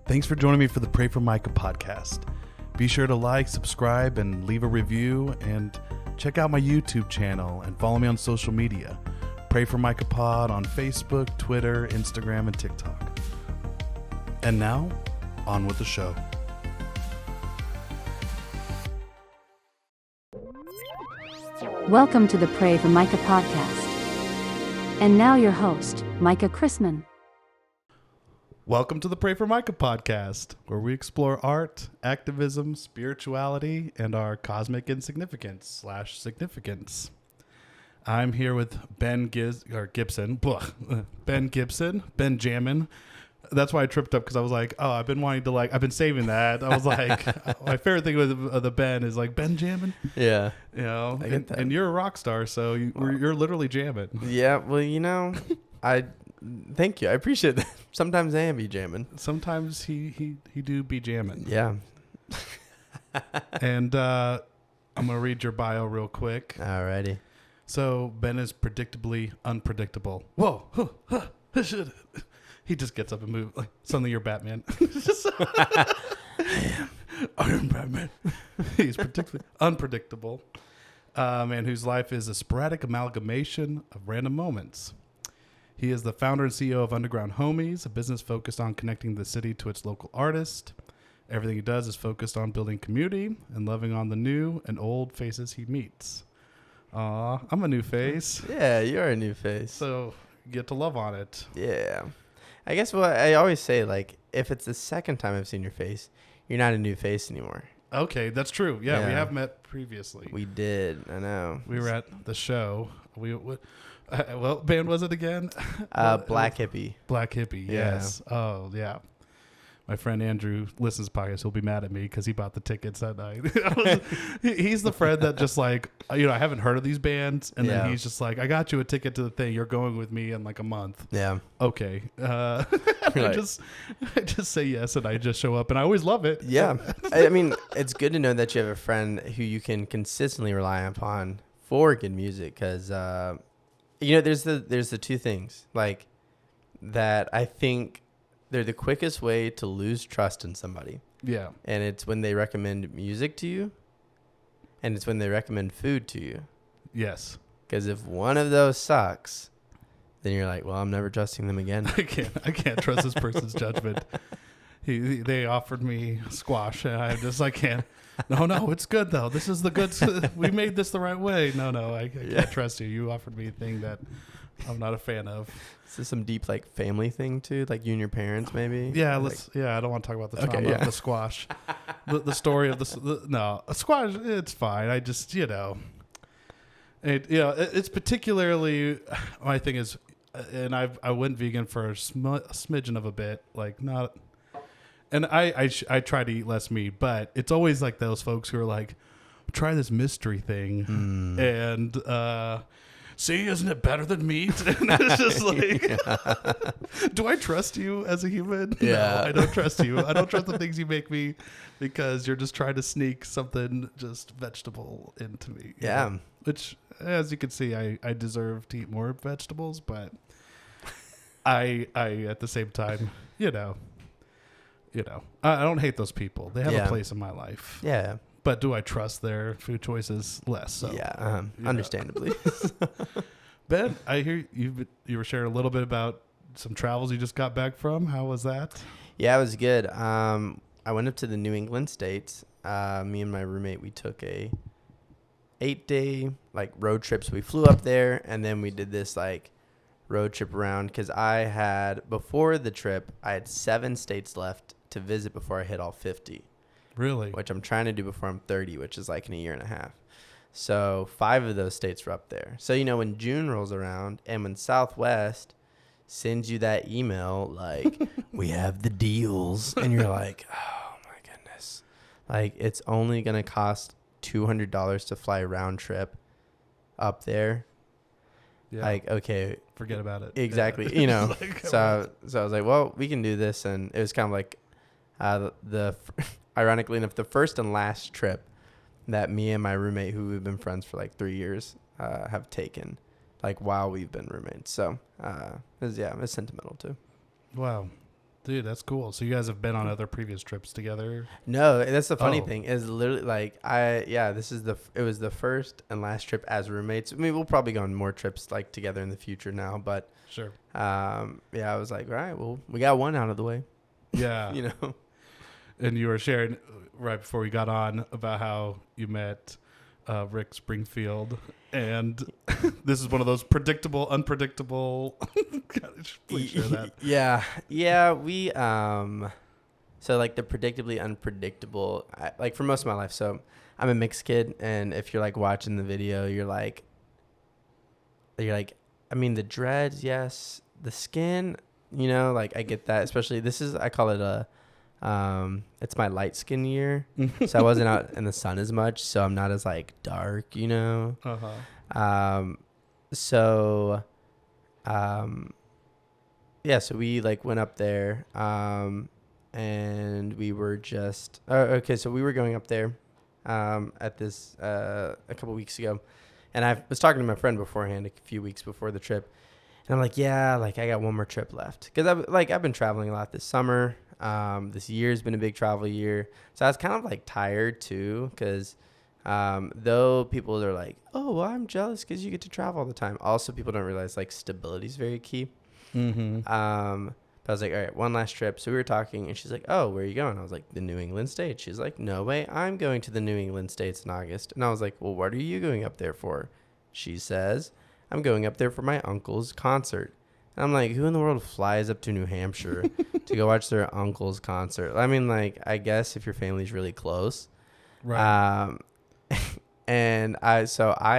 Thanks for joining me for the Pray for Micah podcast. Be sure to like, subscribe, and leave a review, and check out my YouTube channel and follow me on social media. Pray for Micah Pod on Facebook, Twitter, Instagram, and TikTok. And now, on with the show. Welcome to the Pray for Micah podcast. And now your host, Micah Chrisman. Welcome to the Pray for Micah podcast, where we explore art, activism, spirituality, and our cosmic insignificance/significance. I'm here with Gipson. Ben Gipson, Ben Jammin. That's why I tripped up, because I was like, oh, I've been saving that. I was like, my favorite thing with the Ben is like Ben jamming. Yeah. You know, I get that. And you're a rock star, so you're literally jamming. Yeah, well, thank you. I appreciate that. Sometimes I am be jamming. Sometimes he do be jamming. Yeah. And I'm going to read your bio real quick. Alrighty. So Ben is predictably unpredictable. Whoa. He just gets up and moves like suddenly you're Batman. I am Batman. He's predictably unpredictable. Man whose life is a sporadic amalgamation of random moments. He is the founder and CEO of Underground Homies, a business focused on connecting the city to its local artists. Everything he does is focused on building community and loving on the new and old faces he meets. Aw, I'm a new face. Yeah, you're a new face. So you get to love on it. Yeah. I guess what I always say, like, if it's the second time I've seen your face, you're not a new face anymore. Okay, that's true. Yeah, we have met previously. We did. I know. We were at the show. What band was it again? Black Hippie. Black Hippie, yes. Yeah. Oh, yeah. My friend Andrew listens to podcasts. He'll be mad at me because he bought the tickets that night. He's the friend that just like, I haven't heard of these bands. And then he's just like, I got you a ticket to the thing. You're going with me in like a month. Yeah. Okay. I just say yes, and I just show up, and I always love it. Yeah. I mean, it's good to know that you have a friend who you can consistently rely upon for good music. Because, there's the two things like that I think they're the quickest way to lose trust in somebody. Yeah. And it's when they recommend music to you, and it's when they recommend food to you. Yes. Because if one of those sucks, then you're like, well, I'm never trusting them again. I can't trust this person's judgment. They offered me squash, and I can't. No, it's good though. This is the good. We made this the right way. No, I can't trust you. You offered me a thing that I'm not a fan of. Is this some deep like family thing too? Like you and your parents maybe? Yeah, I don't want to talk about the trauma of the squash. the story of a squash, it's fine. I just, it's particularly, my thing is, and I went vegan for a smidgen of a bit, like not, and I try to eat less meat, but it's always like those folks who are like, try this mystery thing. And, see, isn't it better than meat? And it's just like, do I trust you as a human? Yeah. No, I don't trust you. I don't trust the things you make me, because you're just trying to sneak something just vegetable into me. Yeah. Know? Which, as you can see, I deserve to eat more vegetables, but I at the same time, I don't hate those people. They have a place in my life. Yeah. But do I trust their food choices? Less so. Yeah, understandably. Ben, I hear you were sharing a little bit about some travels you just got back from. How was that? Yeah, it was good. I went up to the New England states. Me and my roommate, we took a 8-day like road trip. So we flew up there, and then we did this like road trip around, because before the trip, I had 7 states left to visit before I hit all 50. Really? Which I'm trying to do before I'm 30, which is like in a year and a half. So 5 of those states were up there. So, when June rolls around and when Southwest sends you that email, like, we have the deals, and you're like, oh my goodness. Like, it's only going to cost $200 to fly round trip up there. Yeah. Like, okay. Forget about it. Exactly. Yeah. So I was like, well, we can do this. And it was kind of like ironically enough, the first and last trip that me and my roommate, who we've been friends for like 3 years, have taken, like while we've been roommates. So it was sentimental too. Wow. Dude, that's cool. So you guys have been on other previous trips together? No, that's the funny Oh. thing is literally like it was the first and last trip as roommates. I mean, we'll probably go on more trips like together in the future now, but Sure. I was like, all right, well, we got one out of the way, Yeah. you know. And you were sharing right before we got on about how you met Rick Springfield, and this is one of those predictable, unpredictable. Please share that. Yeah, we so like the predictably unpredictable, like for most of my life. So I'm a mixed kid, and if you're like watching the video, you're like, I mean, the dreads, yes, the skin, you know, like I get that. Especially I call it it's my light skin year, so I wasn't out in the sun as much, so I'm not as like dark, you know. So we like went up there, and we were just so we were going up there at this a couple weeks ago, and I was talking to my friend beforehand, a few weeks before the trip, and I'm like, yeah, like I got one more trip left, because I've been traveling a lot this summer. This year's been a big travel year, so I was kind of like tired too, because though people are like, oh, well, I'm jealous because you get to travel all the time, also people don't realize like stability is very key. But I was like, all right, one last trip. So we were talking, and she's like, oh, where are you going? I was like, the New England states. She's like, no way, I'm going to the New England states in August. And I was like, well, what are you going up there for? She says, I'm going up there for my uncle's concert. And I'm like, who in the world flies up to New Hampshire to go watch their uncle's concert? I mean, like, I guess if your family's really close. Right. And I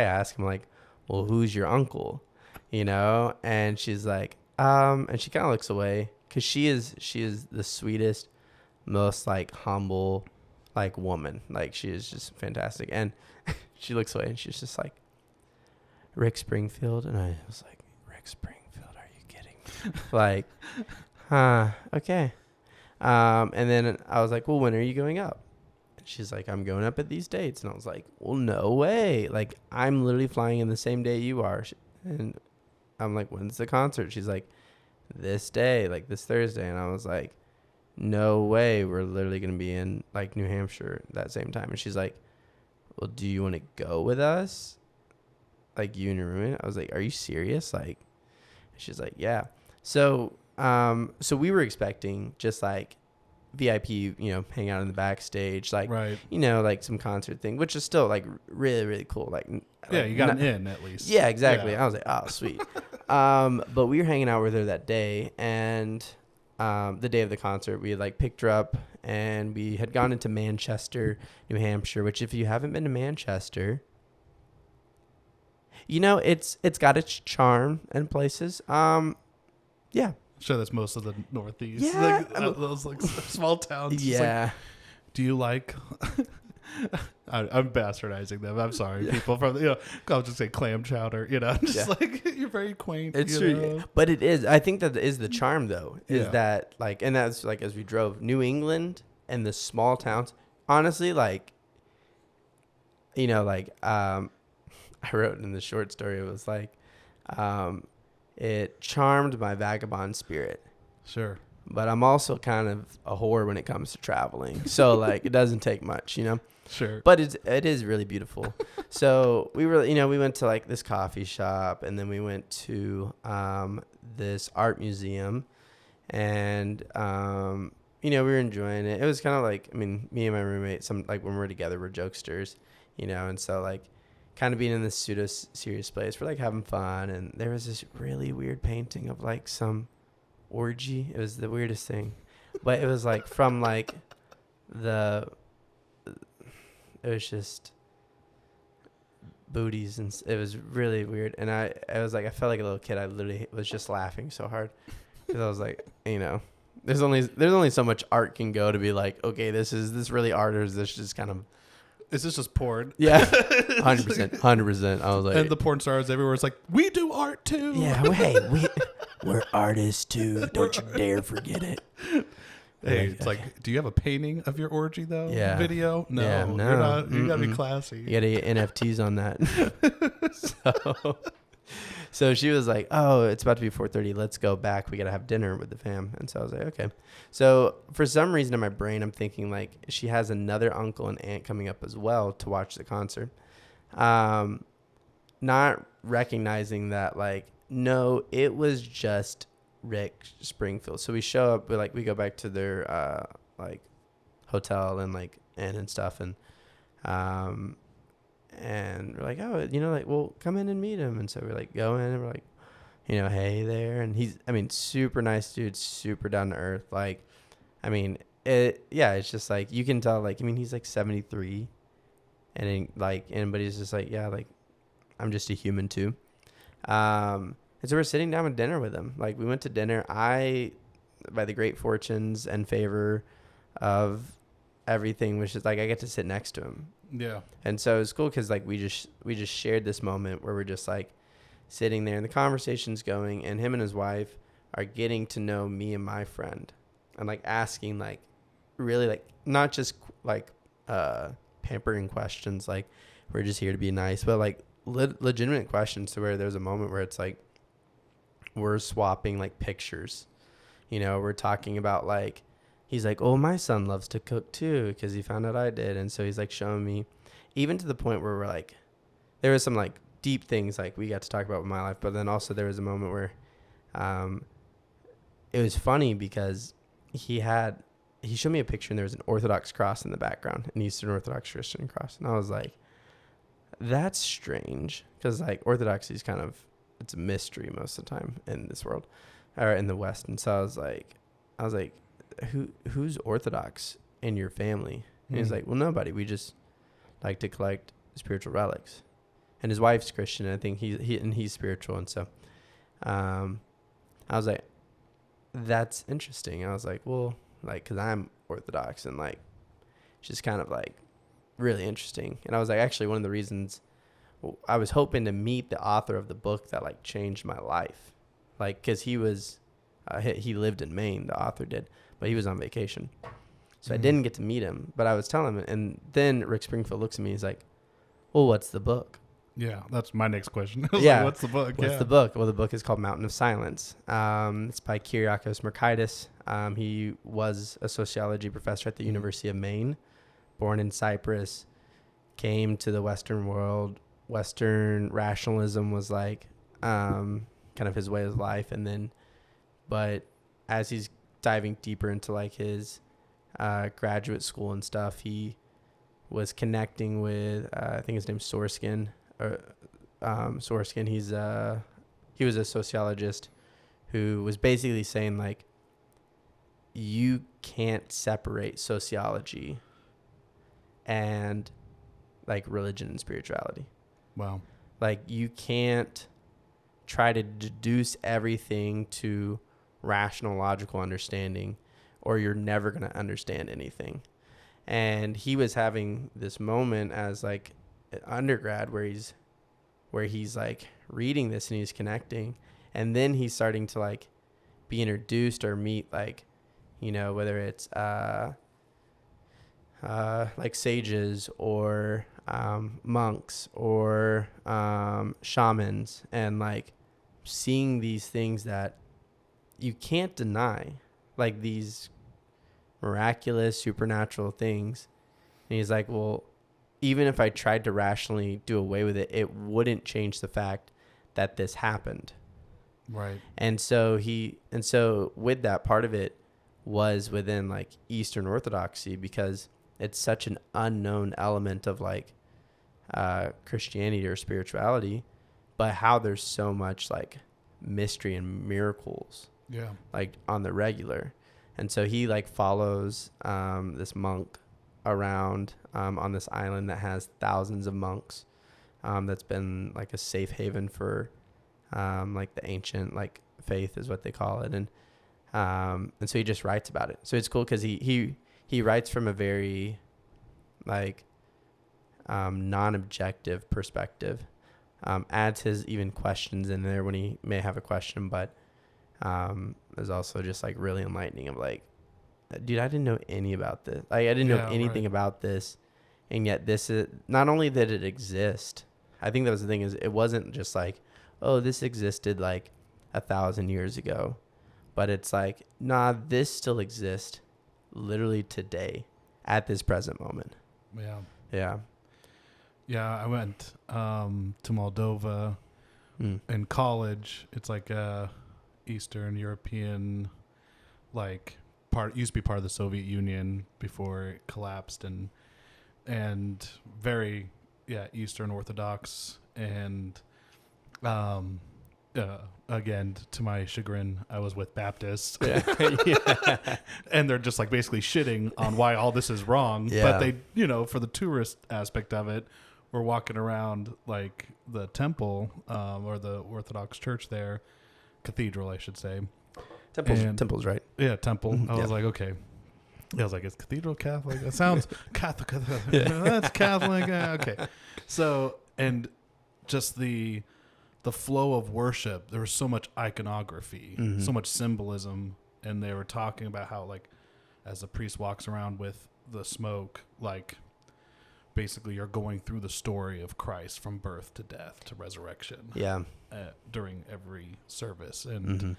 asked him, like, well, who's your uncle? You know? And she's like, and she kind of looks away, because she is the sweetest, most like humble, like woman. Like, she is just fantastic. And she looks away, and she's just like, Rick Springfield. And I was like, Rick Springfield? Are you kidding me? Like, okay. And then I was like, well, when are you going up? And she's like, I'm going up at these dates. And I was like, well, no way. Like, I'm literally flying in the same day you are. And I'm like, when's the concert? She's like, this day, like this Thursday. And I was like, no way, we're literally going to be in like New Hampshire that same time. And she's like, well, do you want to go with us? Like, you and your roommate? I was like, are you serious? Like, she's like, yeah. So we were expecting just like VIP, you know, hang out in the backstage, like, right. you know, like some concert thing, which is still like really, really cool. Like, Yeah, you got an in at least. Yeah, exactly. Yeah. I was like, oh, sweet. But we were hanging out with her that day, and the day of the concert, we had like picked her up, and we had gone into Manchester, New Hampshire, which if you haven't been to Manchester, you know, it's got its charm and places. Yeah. I'm sure that's most of the Northeast. Yeah. Like, those like small towns. It's Yeah. like, do you like... I'm bastardizing them. I'm sorry, people from I'll just say clam chowder. You know, just like you're very quaint. It's you true, know? but it is. I think that is the charm, though. Is Yeah. that like, and that's like as we drove New England and the small towns. Honestly, like, you know, like I wrote in the short story. It was like, it charmed my vagabond spirit. Sure. But I'm also kind of a whore when it comes to traveling. So like, it doesn't take much, you know. Sure. But it is really beautiful. So we went to like this coffee shop, and then we went to this art museum, and we were enjoying it. It was kind of like, I mean, me and my roommate, like when we're together, we're jokesters, you know, and so like kind of being in this pseudo serious place, we're like having fun, and there was this really weird painting of like some orgy. It was the weirdest thing, but it was like from like it was just booties, and it was really weird. And I was like, I felt like a little kid. I literally was just laughing so hard, because I was like, you know, there's only so much art can go to be like, okay, this really art, or is this just kind of, is this just porn? Yeah. 100%. I was like, and the porn stars everywhere. It's like, we do art too. Yeah. Hey, we're artists too. Don't you dare forget it. Hey, it's like, do you have a painting of your orgy though? Yeah. Video? No. Yeah, no. You're not, you gotta be classy. You gotta get NFTs on that. So she was like, oh, it's about to be 4:30. Let's go back. We got to have dinner with the fam. And so I was like, okay. So for some reason in my brain, I'm thinking like she has another uncle and aunt coming up as well to watch the concert. Not recognizing that like, no, it was just Rick Springfield. So we show up, we go back to their like hotel and like inn and stuff, and we're like, oh, like, well, come in and meet him. And so we're like, go in and we're like, hey there. And he's, super nice dude, super down to earth. Like, it's just like, you can tell, like, he's like 73 and then, like, but he's just like, yeah, like, I'm just a human too. And so we're sitting down with dinner with him. Like, we went to dinner. By the great fortunes and favor of everything, which is like, I get to sit next to him. Yeah. And so it's cool because like we just shared this moment where we're just like sitting there and the conversation's going, and him and his wife are getting to know me and my friend, and like asking like really like not just like pampering questions, like we're just here to be nice, but like legitimate questions, to where there's a moment where it's like we're swapping like pictures, we're talking about like, he's like, oh, my son loves to cook too, because he found out I did. And so he's like showing me, even to the point where we're like, there was some like deep things like we got to talk about with my life. But then also there was a moment where it was funny because he showed me a picture and there was an Orthodox cross in the background, an Eastern Orthodox Christian cross. And I was like, that's strange, because like Orthodoxy is kind of, it's a mystery most of the time in this world or in the West. And so I was like, who's Orthodox in your family? And he's like, well, nobody. We just like to collect spiritual relics. And his wife's Christian. And I think he's spiritual. And so I was like, that's interesting. I was like, well, like, because I'm Orthodox, and like, it's just kind of like really interesting. And I was like, actually, one of the reasons I was hoping to meet the author of the book that like changed my life. Like, because he was, he lived in Maine, the author did, but he was on vacation. So I didn't get to meet him, but I was telling him. And then Rick Springfield looks at me. He's like, well, what's the book? Yeah, that's my next question. Yeah. Like, what's the book? What's the book? Well, the book is called Mountain of Silence. It's by Kyriakos Markaitis. He was a sociology professor at the University of Maine, born in Cyprus, came to the Western world. Western rationalism was like kind of his way of life. And then, but as he's diving deeper into like his graduate school and stuff, he was connecting with I think his name's Sorskin. Sorskin. He was a sociologist who was basically saying like, you can't separate sociology and like religion and spirituality. Wow. Like, you can't try to deduce everything to rational, logical understanding, or you're never going to understand anything. And he was having this moment as like an undergrad where he's like reading this and he's connecting, and then he's starting to like be introduced or meet like, whether it's like sages or monks or shamans, and like seeing these things that you can't deny, like these miraculous supernatural things. And he's like, well, even if I tried to rationally do away with it, it wouldn't change the fact that this happened. Right. And so with that, part of it was within like Eastern Orthodoxy, because it's such an unknown element of like Christianity or spirituality, but how there's so much like mystery and miracles, like on the regular. And so he like follows this monk around on this island that has thousands of monks, that's been like a safe haven for like the ancient like faith is what they call it. And so he just writes about it. So it's cool because he writes from a very like non-objective perspective, adds his even questions in there when he may have a question, but is also just like really enlightening of like, dude, I didn't know any about this. Like, I didn't know anything about this. And yet this is not only that it exists. I think that was the thing, is it wasn't just like, oh, this existed like 1,000 years ago. But it's like, nah, this still exists literally today at this present moment. Yeah. Yeah. Yeah, I went to Moldova in college. It's like a Eastern European, like used to be part of the Soviet Union before it collapsed, and very Eastern Orthodox, and again, to my chagrin, I was with Baptists. Yeah. And they're just like basically shitting on why all this is wrong. Yeah. But they, for the tourist aspect of it, we're walking around like the temple or the Orthodox church there, cathedral, I should say. Temple's right. Yeah, temple. I Yeah. was like, okay. I was like, is cathedral Catholic? It sounds Catholic. Yeah. That's Catholic. Okay. So, and just the flow of worship, there was so much iconography, so much symbolism. And they were talking about how, like, as the priest walks around with the smoke, like, basically you're going through the story of Christ from birth to death to resurrection. Yeah. During every service. And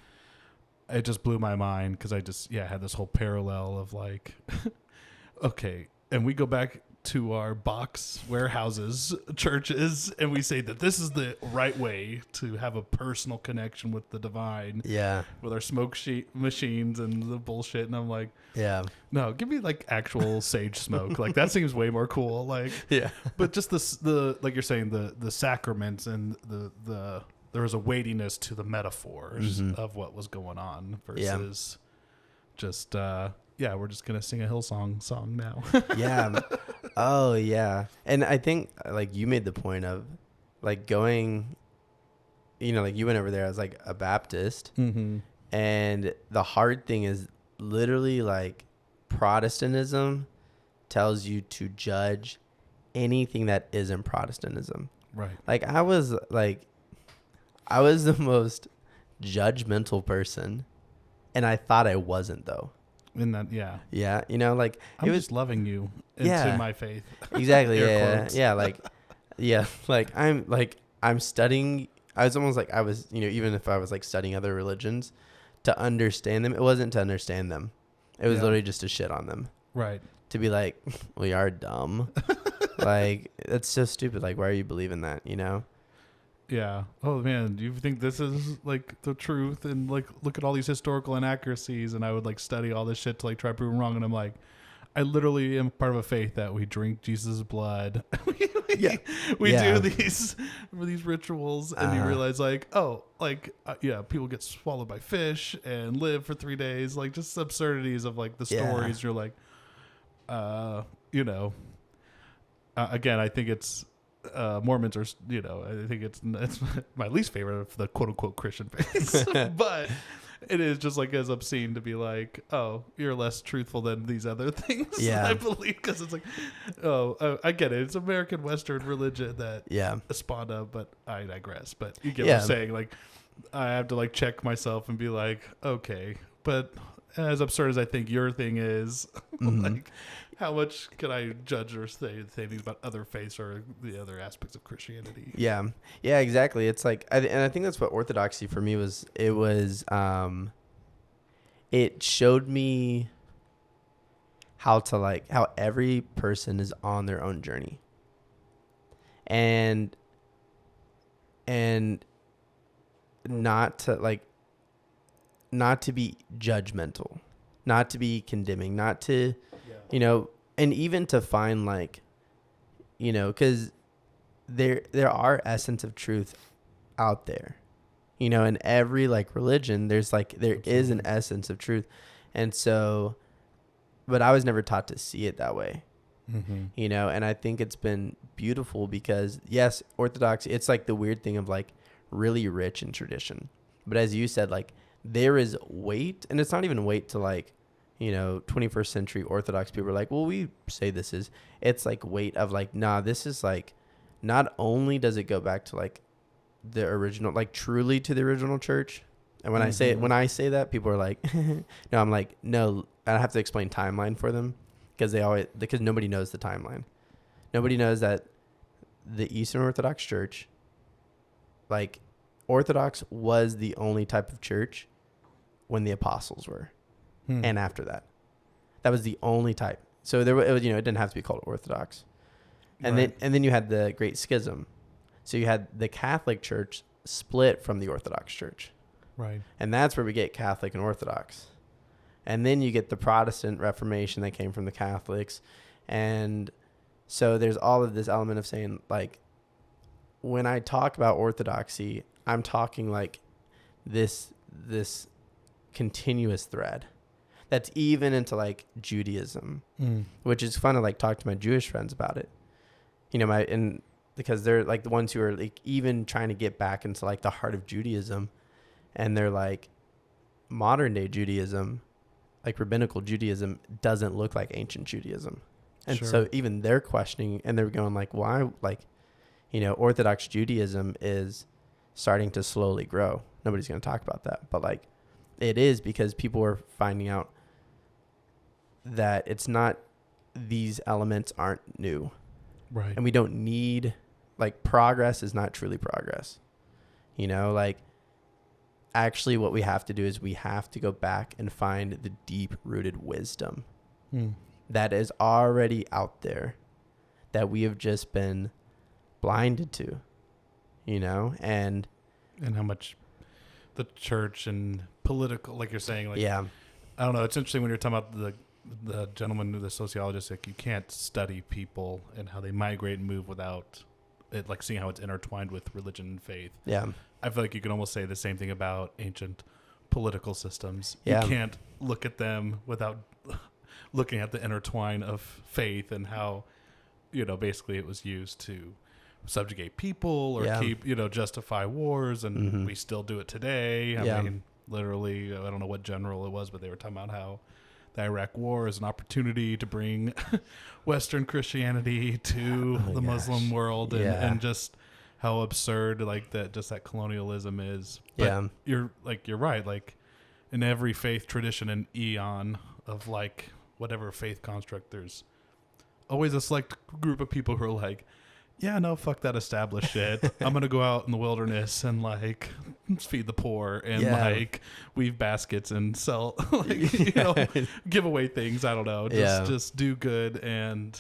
it just blew my mind because I just, had this whole parallel of like, okay, and we go back to our box warehouses, churches, and we say that this is the right way to have a personal connection with the divine. Yeah. With our smoke machines and the bullshit. And I'm like, Yeah. no, give me like actual sage smoke. Like that seems way more cool. Like, Yeah. but just the like you're saying, the sacraments and the there was a weightiness to the metaphors of what was going on versus just we're just gonna sing a Hillsong song now. Yeah. Oh yeah. And I think like you made the point of like going, like you went over there as like a Baptist, and the hard thing is literally like Protestantism tells you to judge anything that isn't Protestantism. Right. Like I was the most judgmental person, and I thought I wasn't though. In that, Yeah, like I'm it was just loving you into my faith. Exactly. Air quotes. Like I'm studying. I was almost like I was, even if I was like studying other religions to understand them, it wasn't to understand them. It was literally just to shit on them. Right. To be like, we are dumb. Like, that's so stupid. Like, why are you believing that, Yeah. Oh man, do you think this is like the truth? And like, look at all these historical inaccuracies. And I would like study all this shit to like try to prove them wrong. And I'm like, I literally am part of a faith that we drink Jesus' blood. we do these rituals, and you realize like, people get swallowed by fish and live for 3 days. Like just absurdities of like the stories. You're like, again, I think it's. Mormons are, I think it's my least favorite of the quote unquote Christian faiths, but it is just like as obscene to be like, oh, you're less truthful than these other things. Yeah. I believe because it's like, I get it. It's American Western religion that spawned up, but I digress. But you get what I'm saying. Like, I have to like check myself and be like, okay, but as absurd as I think your thing is, like, how much can I judge or say things about other faiths or the other aspects of Christianity? Yeah, exactly. It's like, and I think that's what orthodoxy for me was. It showed me how every person is on their own journey, and not to be judgmental, not to be condemning, not to, and even to find like, because there are essence of truth out there, in every like religion, there is an essence of truth. And so, but I was never taught to see it that way, and I think it's been beautiful because yes, Orthodoxy, it's like the weird thing of like really rich in tradition. But as you said, like there is weight, and it's not even weight to like, 21st century Orthodox people are like, well, we say this is, it's like weight of like, nah, this is like, not only does it go back to like the original, like truly to the original church. And when I say that, people are like, no, I'm like, no, I have to explain timeline for them because nobody knows the timeline. Nobody knows that the Eastern Orthodox Church, like Orthodox was the only type of church when the apostles were, and after that. That was the only type. So there, it didn't have to be called Orthodox. And then you had the Great Schism. So you had the Catholic Church split from the Orthodox Church. Right. And that's where we get Catholic and Orthodox. And then you get the Protestant Reformation that came from the Catholics. And so there's all of this element of saying, like, when I talk about orthodoxy, I'm talking like this continuous thread that's even into like Judaism, which is fun to like talk to my Jewish friends about it. Because they're like the ones who are like even trying to get back into like the heart of Judaism, and they're like, modern day Judaism, like rabbinical Judaism, doesn't look like ancient Judaism. And so even they're questioning, and they're going like, why? Like, Orthodox Judaism is starting to slowly grow. Nobody's going to talk about that, but like it is, because people are finding out that it's not, these elements aren't new. Right. And we don't need, like, progress is not truly progress. Like, actually what we have to do is we have to go back and find the deep rooted wisdom that is already out there that we have just been blinded to, and how much the church and political, like you're saying, like, yeah, I don't know. It's interesting when you're talking about the gentleman, the sociologist, like you can't study people and how they migrate and move without it, like seeing how it's intertwined with religion and faith. Yeah. I feel like you can almost say the same thing about ancient political systems. Yeah. You can't look at them without looking at the intertwine of faith and how, basically it was used to subjugate people or keep, justify wars. And we still do it today. I mean, literally, I don't know what general it was, but they were talking about how the Iraq War is an opportunity to bring Western Christianity to the Muslim world, and just how absurd that colonialism is. But you're right. Like in every faith tradition and eon of like whatever faith construct, there's always a select group of people who are like, yeah, no, fuck that established shit. I'm going to go out in the wilderness and like feed the poor and like weave baskets and sell, give away things. I don't know. Just do good and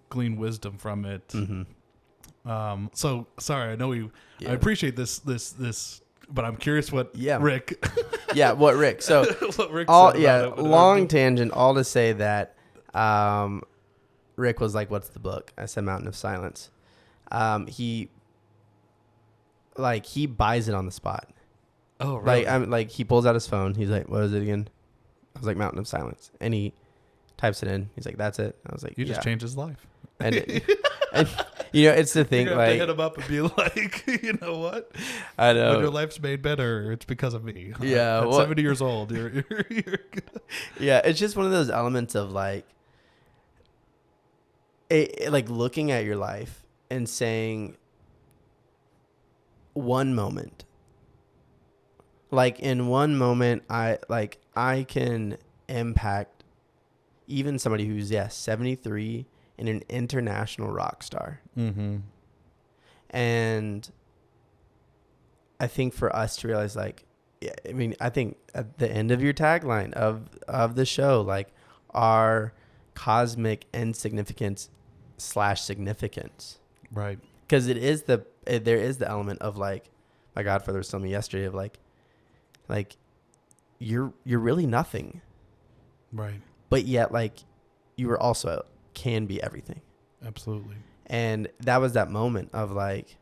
glean wisdom from it. Mm-hmm. So sorry, I know I appreciate this, but I'm curious what Rick. What Rick. So what Rick said about it, long tangent, all to say that, Rick was like, what's the book? I said Mountain of Silence. He buys it on the spot. Oh, really? He pulls out his phone. He's like, what is it again? I was like, Mountain of Silence. And he types it in. He's like, that's it. I was like, you just changed his life. And it's the thing, you have to hit him up and be like, you know what? I know. When your life's made better, it's because of me. Yeah. At 70 years old, you're yeah. It's just one of those elements of like looking at your life and saying one moment, like in one moment, I can impact even somebody who's 73 and an international rock star. Mm-hmm. And I think for us to realize, like, I think at the end of your tagline of the show, like, our cosmic insignificance / significance, right? Because there is the element of like, my godfather was telling me yesterday of like you're really nothing, right? But yet like you are also can be everything. Absolutely. And that was that moment of like,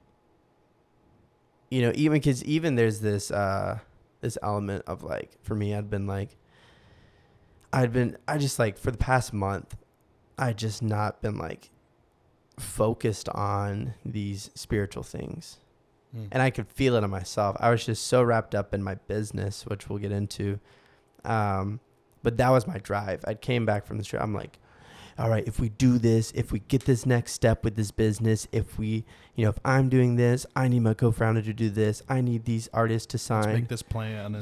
even because even there's this element of like, for me, I just like for the past month, I just not been like focused on these spiritual things. And I could feel it on myself. I was just so wrapped up in my business, which we'll get into. But that was my drive. I came back from the trip. I'm like, all right, if we do this, if we get this next step with this business, if I'm doing this, I need my co-founder to do this. I need these artists to sign. Let's make this plan.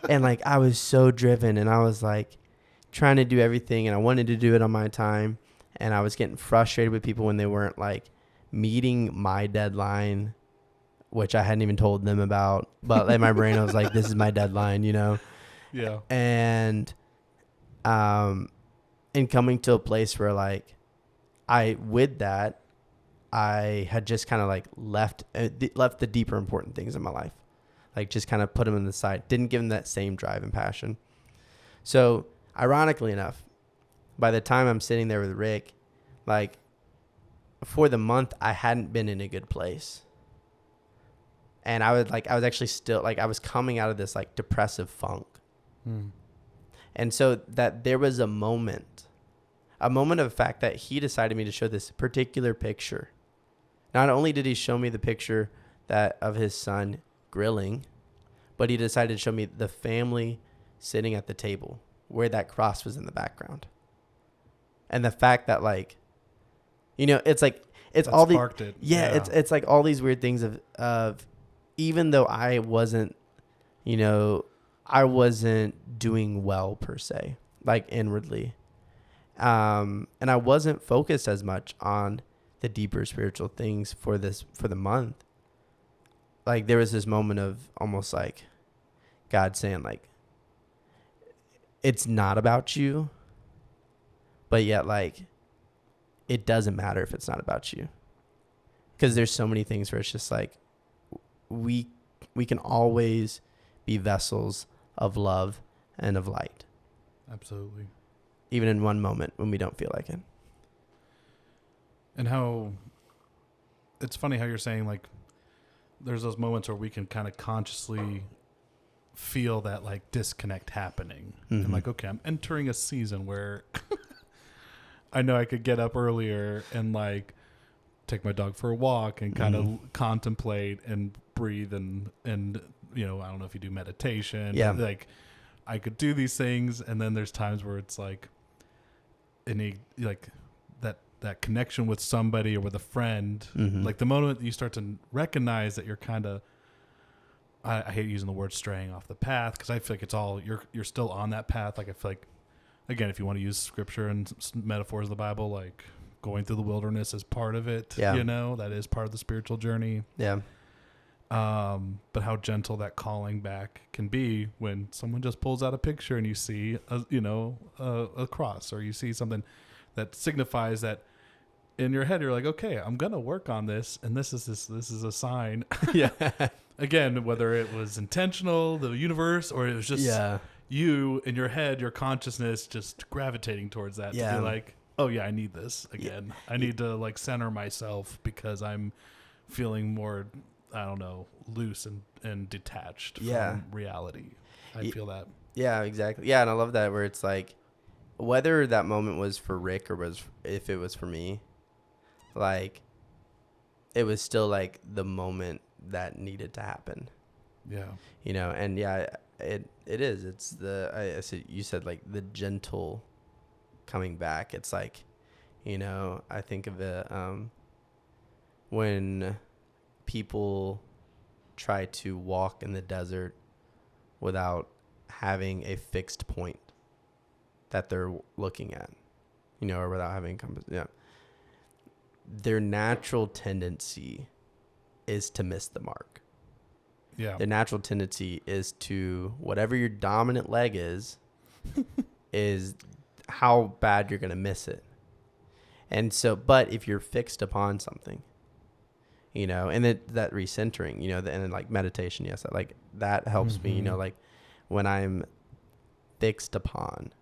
And like, I was so driven, and I was like trying to do everything, and I wanted to do it on my time. And I was getting frustrated with people when they weren't like meeting my deadline which I hadn't even told them about. But in my brain, I was like, this is my deadline, Yeah. And in coming to a place where like I had just kind of like left the deeper important things in my life, like just kind of put them on the side, didn't give them that same drive and passion. So ironically enough, by the time I'm sitting there with Rick, like for the month, I hadn't been in a good place. And I was actually still like, I was coming out of this like depressive funk. And so that there was a moment of the fact that he decided me to show this particular picture. Not only did he show me the picture that of his son grilling, but he decided to show me the family sitting at the table where that cross was in the background. And the fact that like, it's like, it's that all the, sparked it. it's like all these weird things of even though I wasn't, I wasn't doing well per se, like inwardly. And I wasn't focused as much on the deeper spiritual things for the month. Like there was this moment of almost like God saying like, it's not about you, but yet like, it doesn't matter if it's not about you. Cause there's so many things where it's just like, we can always be vessels of love and of light. Absolutely. Even in one moment when we don't feel like it. And how it's funny how you're saying like there's those moments where we can kind of consciously feel that like disconnect happening. And like, okay, I'm entering a season where I know I could get up earlier and like take my dog for a walk and kind of contemplate and breathe and I don't know if you do meditation. Yeah. Like I could do these things, and then there's times where it's like like that connection with somebody or with a friend, like the moment you start to recognize that you're kind of, I hate using the word straying off the path, because I feel like it's all you're still on that path. Like I feel like, again, if you want to use scripture and metaphors of the Bible, like going through the wilderness is part of it. Yeah. That is part of the spiritual journey. Yeah. But how gentle that calling back can be when someone just pulls out a picture and you see a cross, or you see something that signifies that in your head you're like, okay, I'm gonna work on this, and this is a sign. Yeah. Again, whether it was intentional, the universe, or it was just you in your head, your consciousness just gravitating towards that to be like, oh yeah, I need this again. I need to like center myself because I'm feeling more, I don't know, loose and detached from reality. I feel that. Yeah, exactly. Yeah, and I love that where it's like, whether that moment was for Rick or if it was for me, like, it was still like the moment that needed to happen. Yeah. And it is. It's you said like the gentle coming back. It's like, I think of it when people try to walk in the desert without having a fixed point that they're looking at, or without having compass. Yeah. Their natural tendency is to miss the mark. Yeah. Their natural tendency is to, whatever your dominant leg is how bad you're going to miss it. And so, but if you're fixed upon something, and that recentering, and then like meditation, yes, that helps me, like when I'm fixed upon,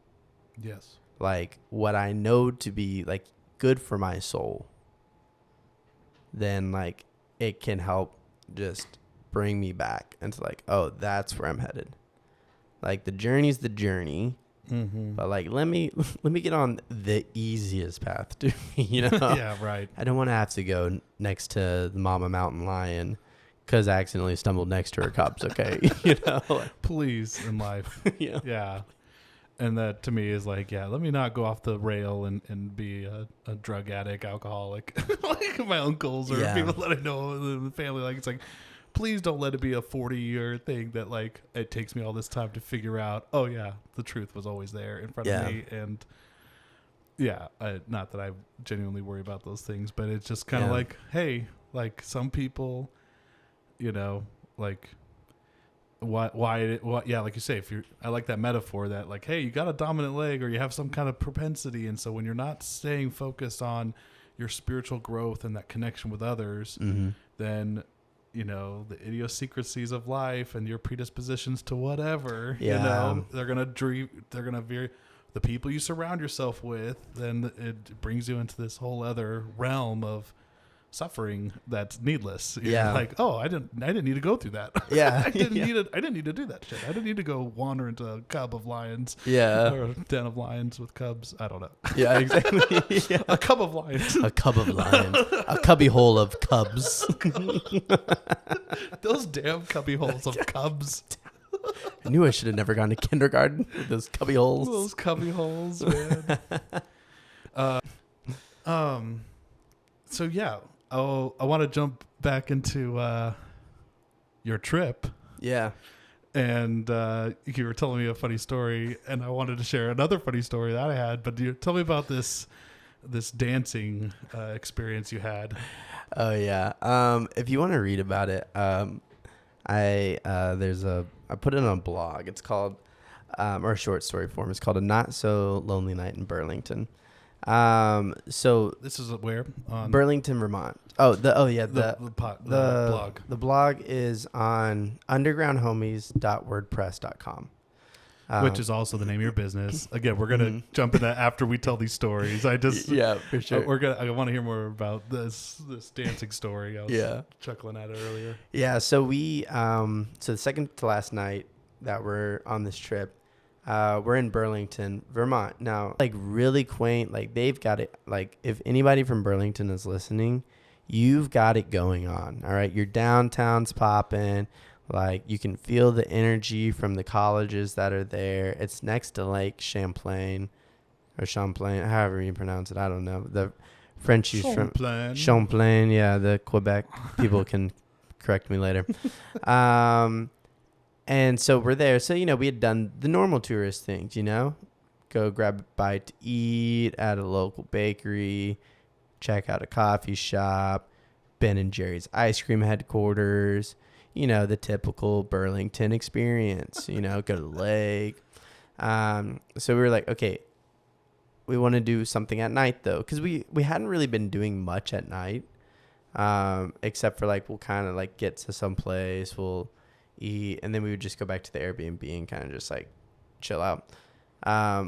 yes, like what I know to be like good for my soul, then like it can help just bring me back into like, oh, that's where I'm headed. Like the journey's the journey, but like let me get on the easiest path to Yeah, right. I don't want to have to go next to the mama mountain lion because I accidentally stumbled next to her cubs. Okay. Please, in life. Yeah. And that to me is like, let me not go off the rail and be a drug addict, alcoholic, like my uncles or people that I know in the family. Like, it's like, please don't let it be a 40-year thing that like it takes me all this time to figure out, oh yeah, the truth was always there in front of me. And not that I genuinely worry about those things, but it's just kind of like, hey, like some people, like why, yeah, like you say, I like that metaphor that like, hey, you got a dominant leg or you have some kind of propensity. And so when you're not staying focused on your spiritual growth and that connection with others, then, the idiosyncrasies of life and your predispositions to whatever, they're going to veer the people you surround yourself with. Then it brings you into this whole other realm of suffering that's needless. You're like, oh, I didn't need to go through that. Yeah. I didn't need to do that shit. I didn't need to go wander into a cub of lions. Yeah. Or a den of lions with cubs. I don't know. Yeah, exactly. Yeah. A cub of lions. A cub of lions. A cubby hole of cubs. Those damn cubby holes of cubs. I knew I should have never gone to kindergarten with those cubby holes. Those cubby holes, man. So yeah. Oh, I want to jump back into your trip. Yeah. And you were telling me a funny story, and I wanted to share another funny story that I had. But tell me about this dancing experience you had. Oh yeah. If you want to read about it, I put it on a blog. It's called, or a short story form. It's called A Not So Lonely Night in Burlington. So this is where on Burlington, Vermont. The blog. The blog is on undergroundhomies.wordpress.com. Which is also the name of your business. Again, we're gonna jump into that after we tell these stories. I for sure. I want to hear more about this dancing story. I was chuckling at it earlier. Yeah. So we so the second to last night that we're on this trip, we're in Burlington, Vermont. Now, like really quaint. Like they've got it. Like if anybody from Burlington is listening, you've got it going on. All right, your downtown's popping. Like you can feel the energy from the colleges that are there. It's next to Lake Champlain, however you pronounce it. I don't know. The Frenchies from Champlain. Yeah, the Quebec people can correct me later. And so we're there. So, we had done the normal tourist things, go grab a bite to eat at a local bakery, check out a coffee shop, Ben and Jerry's ice cream headquarters, the typical Burlington experience, go to the lake. So we were like, okay, we want to do something at night though. Cause we hadn't really been doing much at night. Except for like, we'll kind of like get to some place, we'll eat, and then we would just go back to the Airbnb and kind of just like chill out. But I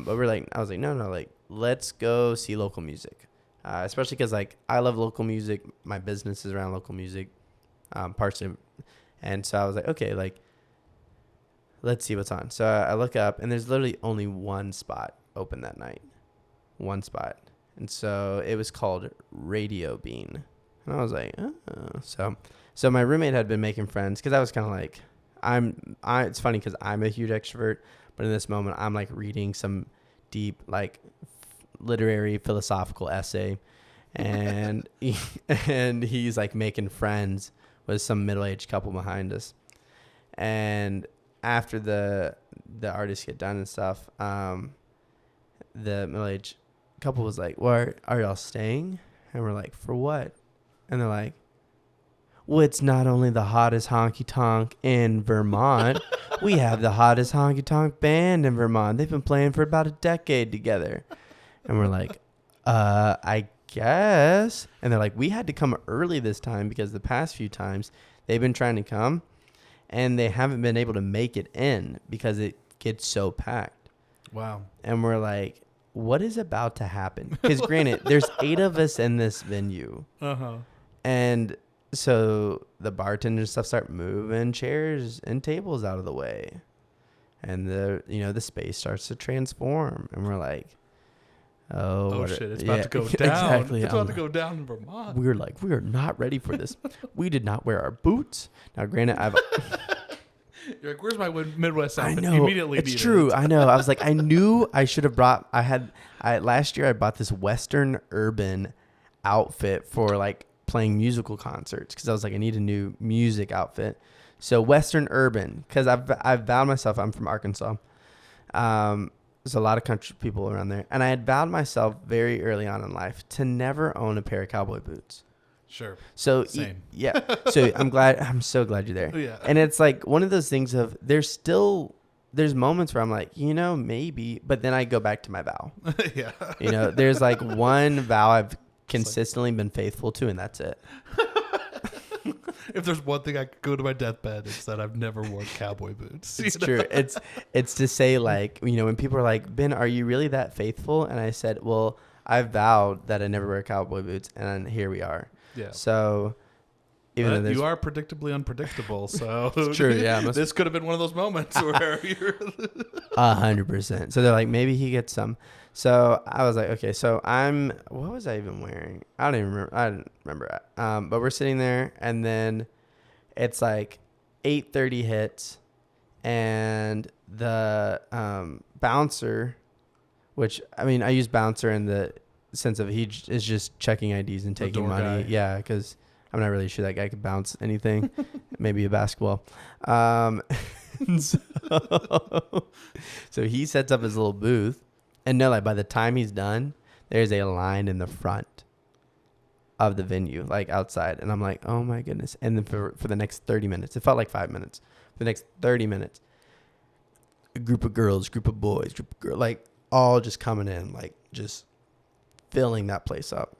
was like, no, like let's go see local music. Especially cause like I love local music. My business is around local music, partially. And so I was like, okay, like, let's see what's on. So I look up, and there's literally only one spot open that night. One spot. And so it was called Radio Bean. And I was like, oh. So my roommate had been making friends, because I was kind of like, it's funny because I'm a huge extrovert, but in this moment, I'm like reading some deep, like, literary philosophical essay. And he's like making friends with some middle-aged couple behind us. And after the artists get done and stuff, the middle-aged couple was like, well, are y'all staying? And we're like, for what? And they're like, well, it's not only the hottest honky-tonk in Vermont. We have the hottest honky-tonk band in Vermont. They've been playing for about a decade together. And we're like, I guess. And they're like, we had to come early this time because the past few times they've been trying to come and they haven't been able to make it in because it gets so packed. Wow. And we're like, what is about to happen? Because granted, there's 8 of us in this venue. Uh-huh. And so the bartenders and stuff start moving chairs and tables out of the way. And the space starts to transform. And we're like, oh shit, it's about to go down. Exactly. It's about to go down in Vermont. We were like, we are not ready for this. We did not wear our boots. Now, granted, You're like, where's my Midwest outfit? I know. Immediately it's true. I know. I was like, I knew I should have brought, last year I bought this Western urban outfit for like playing musical concerts. Cause I was like, I need a new music outfit. So Western urban, cause I've vowed myself, I'm from Arkansas. There's a lot of country people around there. And I had vowed myself very early on in life to never own a pair of cowboy boots. Sure. So Same. yeah. So I'm so glad you're there. Yeah. And it's like one of those things of there's moments where I'm like, maybe, but then I go back to my vow. Yeah. There's like one vow I've consistently been faithful to, and that's it. If there's one thing I could go to my deathbed, it's that I've never worn cowboy boots. It's true. It's to say, like, when people are like, Ben, are you really that faithful? And I said, well, I vowed that I never wear cowboy boots, and here we are. Yeah. So even though you are predictably unpredictable, so it's true. Yeah. This could have been one of those moments where you're 100%. So they're like, maybe he gets some. So I was like, okay. So what was I even wearing? I don't even remember. I don't remember. But we're sitting there, and then it's like 8:30 hits, and the bouncer, which I use bouncer in the sense of he is just checking IDs and taking money. Guy. Yeah, because I'm not really sure that guy could bounce anything, maybe a basketball. So he sets up his little booth, and no, like by the time he's done, there's a line in the front of the venue, like outside, and I'm like, oh my goodness. And then for the next 30 minutes, it felt like 5 minutes. For the next 30 minutes, a group of girls, group of boys, like all just coming in, like just filling that place up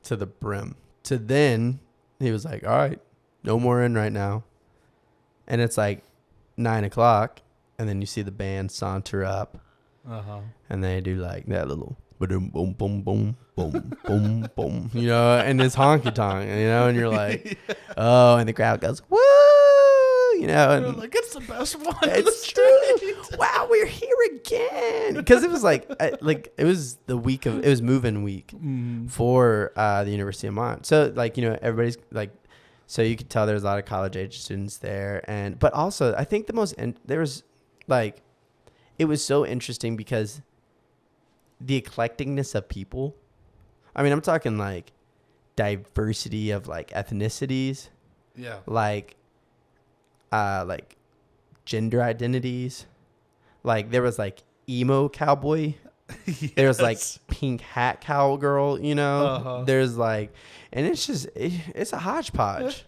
to the brim. To then he was like, all right, no more in right now. And it's like 9:00, and then you see the band saunter up, and they do like that little boom, boom, boom, boom, boom, boom, boom, and it's honky tonk, and you're like, oh, and the crowd goes, woo, and you're like, it's the best one. It's true. Wow, we're here again. Because it was like it was the week it was move-in week for the University of Mont. So like, everybody's like, so you could tell there's a lot of college age students there. But also I think there was like, it was so interesting because the eclecticness of people. I'm talking like diversity of like ethnicities. Yeah. Like gender identities. Like there was like emo cowboy. Yes. There was like pink hat cowgirl, There's like, and it's just, it's a hodgepodge,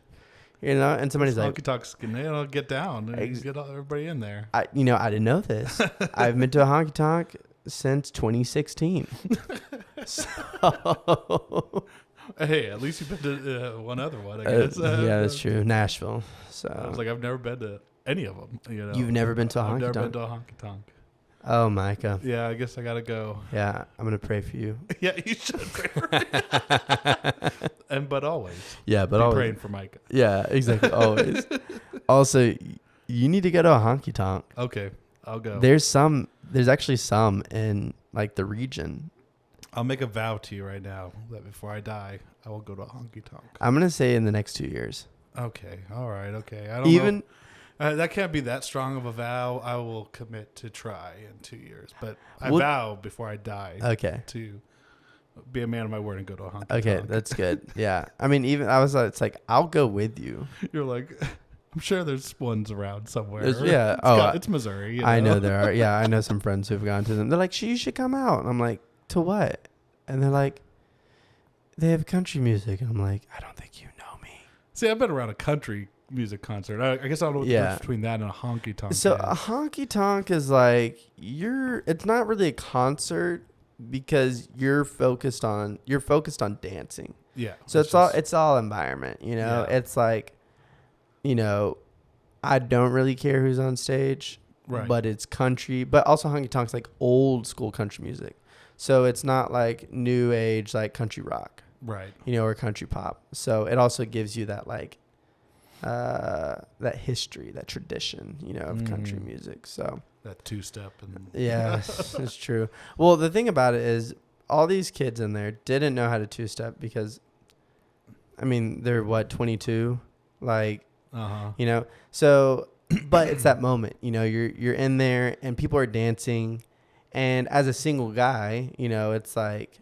and somebody's like, honky tonks can get down and get everybody in there. I didn't know this. I've been to a honky tonk since 2016. So hey, at least you've been to one other one, I guess. Yeah, that's true. Nashville. So I was like, I've never been to any of them. You've never been to a honky tonk? I've never been to a honky tonk. Oh, Micah. Yeah, I guess I gotta go. Yeah, I'm gonna pray for you. Yeah, you should pray for me. But always. Yeah, but be always praying for Micah. Yeah, exactly. Always. Also, you need to go to a honky tonk. Okay, I'll go. There's actually some in like the region. I'll make a vow to you right now that before I die, I will go to a honky tonk. I'm gonna say in the next 2 years. Okay. All right. Okay. I don't know. That can't be that strong of a vow. I will commit to try in 2 years, but I vow before I die. Okay. To be a man of my word and go to a honky tonk. Okay, that's good. Yeah. It's like, I'll go with you. You're like, I'm sure there's ones around somewhere. It's Missouri. I know there are. Yeah, I know some friends who've gone to them. They're like, you should come out. And I'm like, to what? And they're like, they have country music. And I'm like, I don't think you know me. See, I've been around a country music concert. I guess I don't know the difference between that and a honky tonk. So a honky tonk is like, it's not really a concert because you're focused on dancing. Yeah. So it's all environment, Yeah. It's like, I don't really care who's on stage, right? But it's country, but also honky tonk's like old school country music. So it's not like new age, like country rock, right? Or country pop. So it also gives you that like, that history, that tradition, of country music. So that two-step and yeah, it's true. Well, the thing about it is all these kids in there didn't know how to two-step because, they're 22, like, so, but it's that moment, you're in there and people are dancing, and as a single guy, it's like,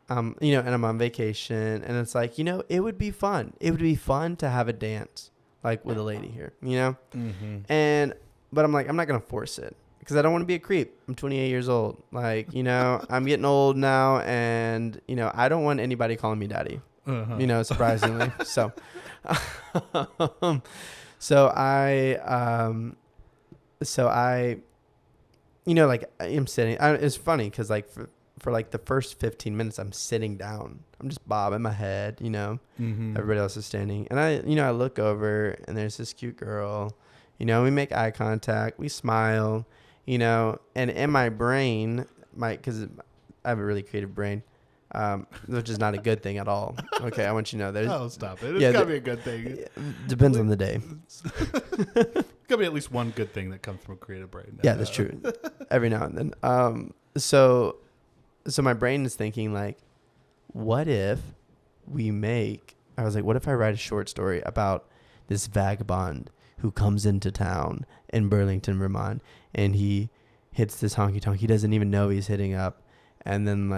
and I'm on vacation, and it's like, it would be fun. It would be fun to have a dance like with a lady here, but I'm like, I'm not going to force it because I don't want to be a creep. I'm 28 years old. Like, I'm getting old now, and, I don't want anybody calling me daddy. surprisingly. So, so I, like I'm sitting. It's funny because like for like the first 15 minutes, I'm sitting down. I'm just bobbing my head. Mm-hmm. Everybody else is standing, and I look over, and there's this cute girl. We make eye contact, we smile, and in my brain, because I have a really creative brain, which is not a good thing at all. Okay, I want you to know. Oh, stop it. It's got to be a good thing. Depends on the day. Got to be at least one good thing that comes from a creative brain. Yeah, that's true. Every now and then. So my brain is thinking like, what if I was like, what if I write a short story about this vagabond who comes into town in Burlington, Vermont, and he hits this honky tonk. He doesn't even know he's hitting up. And then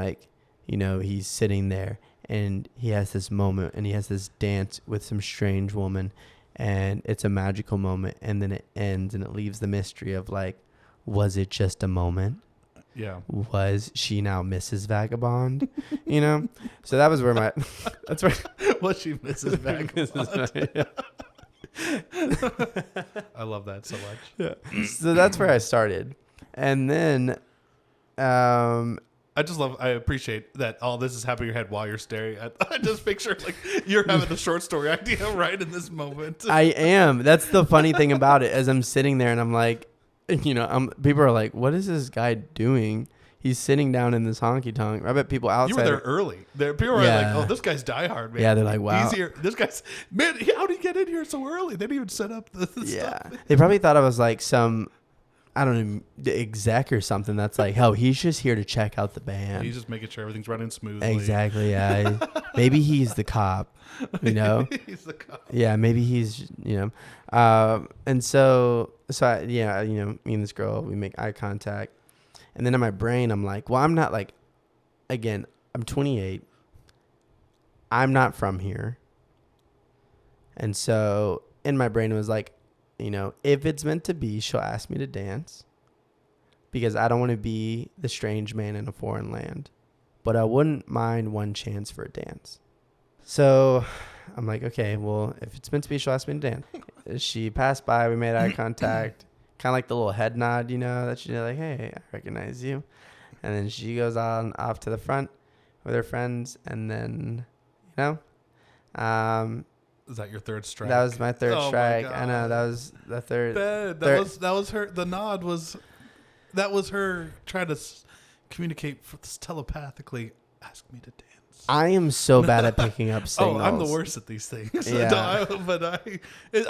he's sitting there and he has this moment and he has this dance with some strange woman, and it's a magical moment. And then it ends and it leaves the mystery of like, was it just a moment? Yeah. Was she now Mrs. Vagabond? So that was where that's where was she Mrs. Vagabond? Yeah. I love that so much. Yeah. So that's where I started. And then I appreciate that all this is happening in your head while you're staring at. I just picture like you're having a short story idea right in this moment. I am. That's the funny thing about it. As I'm sitting there and I'm like, people are like, what is this guy doing? He's sitting down in this honky tonk. I bet people outside. You were there early. People were like, "Oh, this guy's diehard, man." Yeah, they're like, "Wow, he's here. This guy's man. How did he get in here so early? They didn't even set up the stuff." They probably thought I was like some, I don't know, the exec or something. That's like, oh, he's just here to check out the band. He's just making sure everything's running smoothly. Exactly. Yeah. Maybe he's the cop. He's the cop. Yeah. Maybe he's and so I, me and this girl, we make eye contact. And then in my brain, I'm like, well, I'm not like, again, I'm 28. I'm not from here. And so in my brain, it was like, if it's meant to be, she'll ask me to dance because I don't want to be the strange man in a foreign land, but I wouldn't mind one chance for a dance. So I'm like, okay, well, if it's meant to be, she'll ask me to dance. She passed by, we made eye contact. Kind of like the little head nod, that she did, like, hey, I recognize you. And then she goes on off to the front with her friends. And then, is that your third strike? That was my third strike. I know, that was the third. That was her. The nod was, that was her trying to communicate telepathically. Ask me to dance. I am so bad at picking up signals. Oh, I'm the worst at these things. Yeah.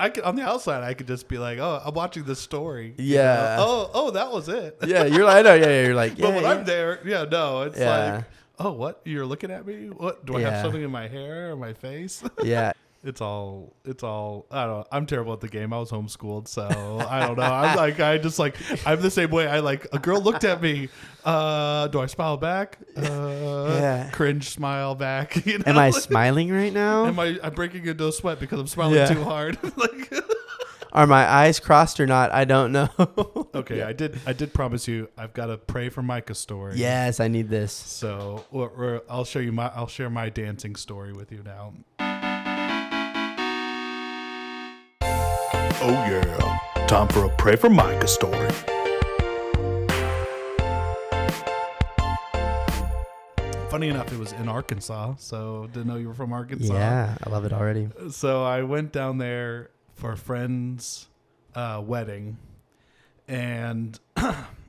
I could, on the outside, I could just be like, "Oh, I'm watching this story." Yeah. Oh, that was it. Yeah, you're like, I know. Yeah, you're like, yeah. But when I'm there, it's like, oh, what? You're looking at me? What? Do I have something in my hair or my face? Yeah. It's all, I don't know. I'm terrible at the game. I was homeschooled, so I don't know. I'm the same way. A girl looked at me. Do I smile back? Cringe smile back. Am I smiling right now? I'm breaking into a sweat because I'm smiling too hard. Are my eyes crossed or not? I don't know. Okay, I did promise you I've got to pray for Micah Story. Yes, I need this. So I'll share my dancing story with you now. Oh yeah, time for a Pray for Micah story. Funny enough, it was in Arkansas, so didn't know you were from Arkansas. Yeah, I love it already. So I went down there for a friend's wedding, and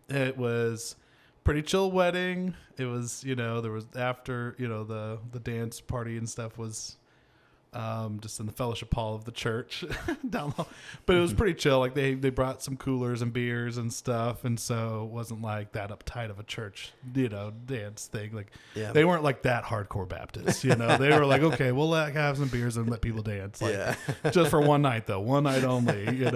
it was pretty chill wedding. It was, there was after, the dance party and stuff was just in the fellowship hall of the church down low. But it was pretty chill. Like they brought some coolers and beers and stuff, and so it wasn't like that uptight of a church dance thing. Like they weren't like that hardcore Baptists. They were like, okay, we'll have some beers and let people dance, just for one night though, one night only.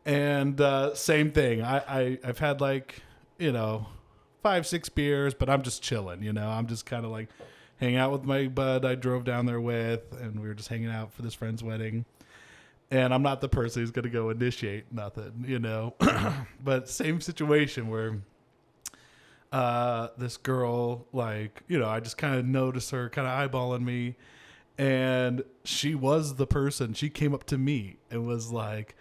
And same thing. I've had 5-6 beers, but I'm just chilling. I'm just kind of like hang out with my bud I drove down there with, and we were just hanging out for this friend's wedding. And I'm not the person who's going to go initiate nothing, But same situation where this girl, I just kind of noticed her kind of eyeballing me. And she was the person. She came up to me and was like,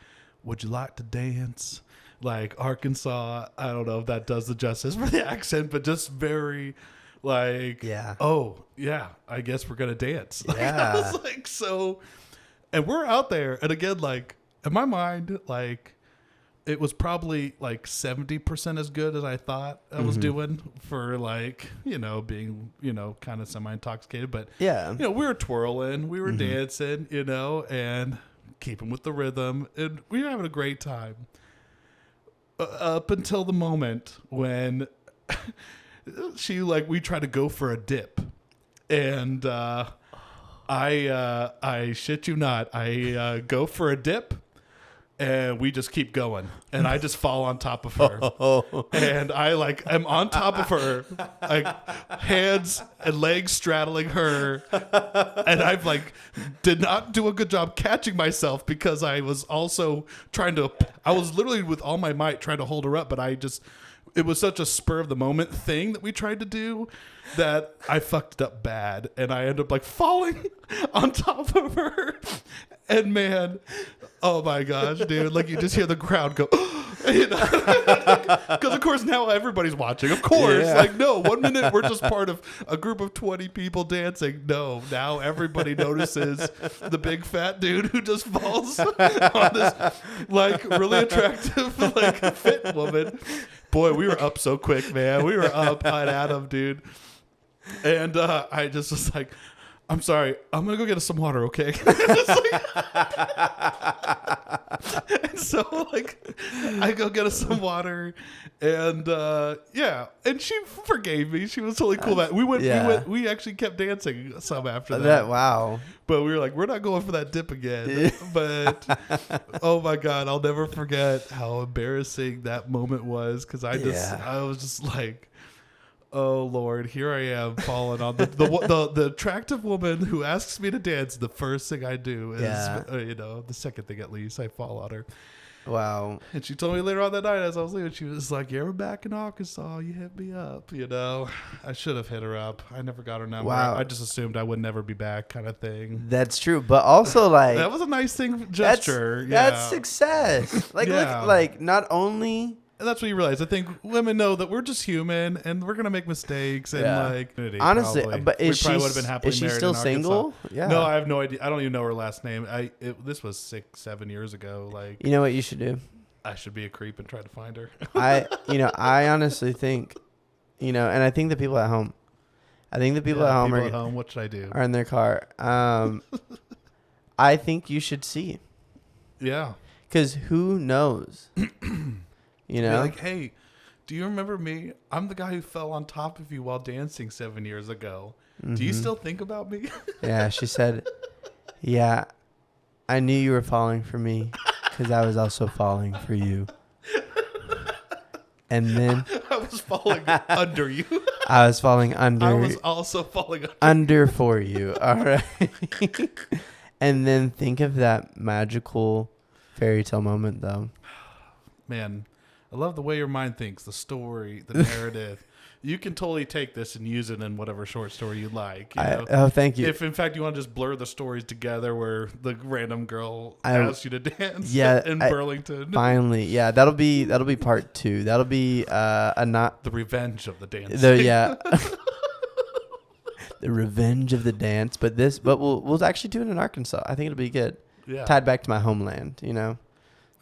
would you like to dance? Like Arkansas. I don't know if that does the justice for the accent, but just very like, Yeah. oh, yeah, I guess we're going to dance. Like, Yeah. I was like, so, and we're out there. And again, like, in my mind, like, it was probably like 70% as good as I thought I was doing for like, being, kind of semi-intoxicated. But, Yeah. we were twirling, we were dancing, and keeping with the rhythm. And we were having a great time. Up until the moment when we tried to go for a dip. And I shit you not, I go for a dip. And we just keep going. And I just fall on top of her. And I am on top of her, like hands and legs straddling her. And I've did not do a good job catching myself because I was also I was literally with all my might trying to hold her up. But it was such a spur of the moment thing that we tried to do that I fucked it up bad. And I ended up falling on top of her. And man, oh my gosh, dude. You just hear the crowd go, because of course now everybody's watching. Of course. Yeah. No, 1 minute we're just part of a group of 20 people dancing. No, now everybody notices the big fat dude who just falls on this really attractive, fit woman. Boy, we were up so quick, man. We were up and at him, dude. And I just was like, I'm sorry, I'm going to go get us some water, okay? And so, I go get us some water. And, and she forgave me. She was totally cool about it. We actually kept dancing some after that. Wow. But we were like, we're not going for that dip again. But, oh my God, I'll never forget how embarrassing that moment was. Because I was just like, oh Lord, here I am falling on the attractive woman who asks me to dance. The first thing I do is, the second thing at least, I fall on her. Wow. And she told me later on that night as I was leaving, she was like, "You ever back in Arkansas? You hit me up." I should have hit her up. I never got her number. Wow. I just assumed I would never be back, kind of thing. That's true, but also that was a nice gesture. That's success. Look, not only. And that's what you realize. I think women know that we're just human and we're gonna make mistakes. And honestly, probably. But we probably would have been happily is she married still in single? Yeah. No, I have no idea. I don't even know her last name. This was 6-7 years ago. You know what you should do? I should be a creep and try to find her. I honestly think, and I think the people at home. At home, what should I do? Are in their car. I think you should see. Yeah. Because who knows? Be like, hey, do you remember me? I'm the guy who fell on top of you while dancing 7 years ago. Mm-hmm. Do you still think about me? Yeah, she said, yeah, I knew you were falling for me because I was also falling for you. And then I was falling under you. I was falling under. I was also falling under for you. All right. And then think of that magical fairy tale moment, though. Man, I love the way your mind thinks, the story, the narrative. You can totally take this and use it in whatever short story you like. Oh, thank you. If, in fact, you want to just blur the stories together where the random girl asks you to dance in Burlington. Finally. Yeah, that'll be part 2. That'll be the revenge of the dance. The revenge of the dance. But we'll actually do it in Arkansas. I think it'll be good. Yeah. Tied back to my homeland,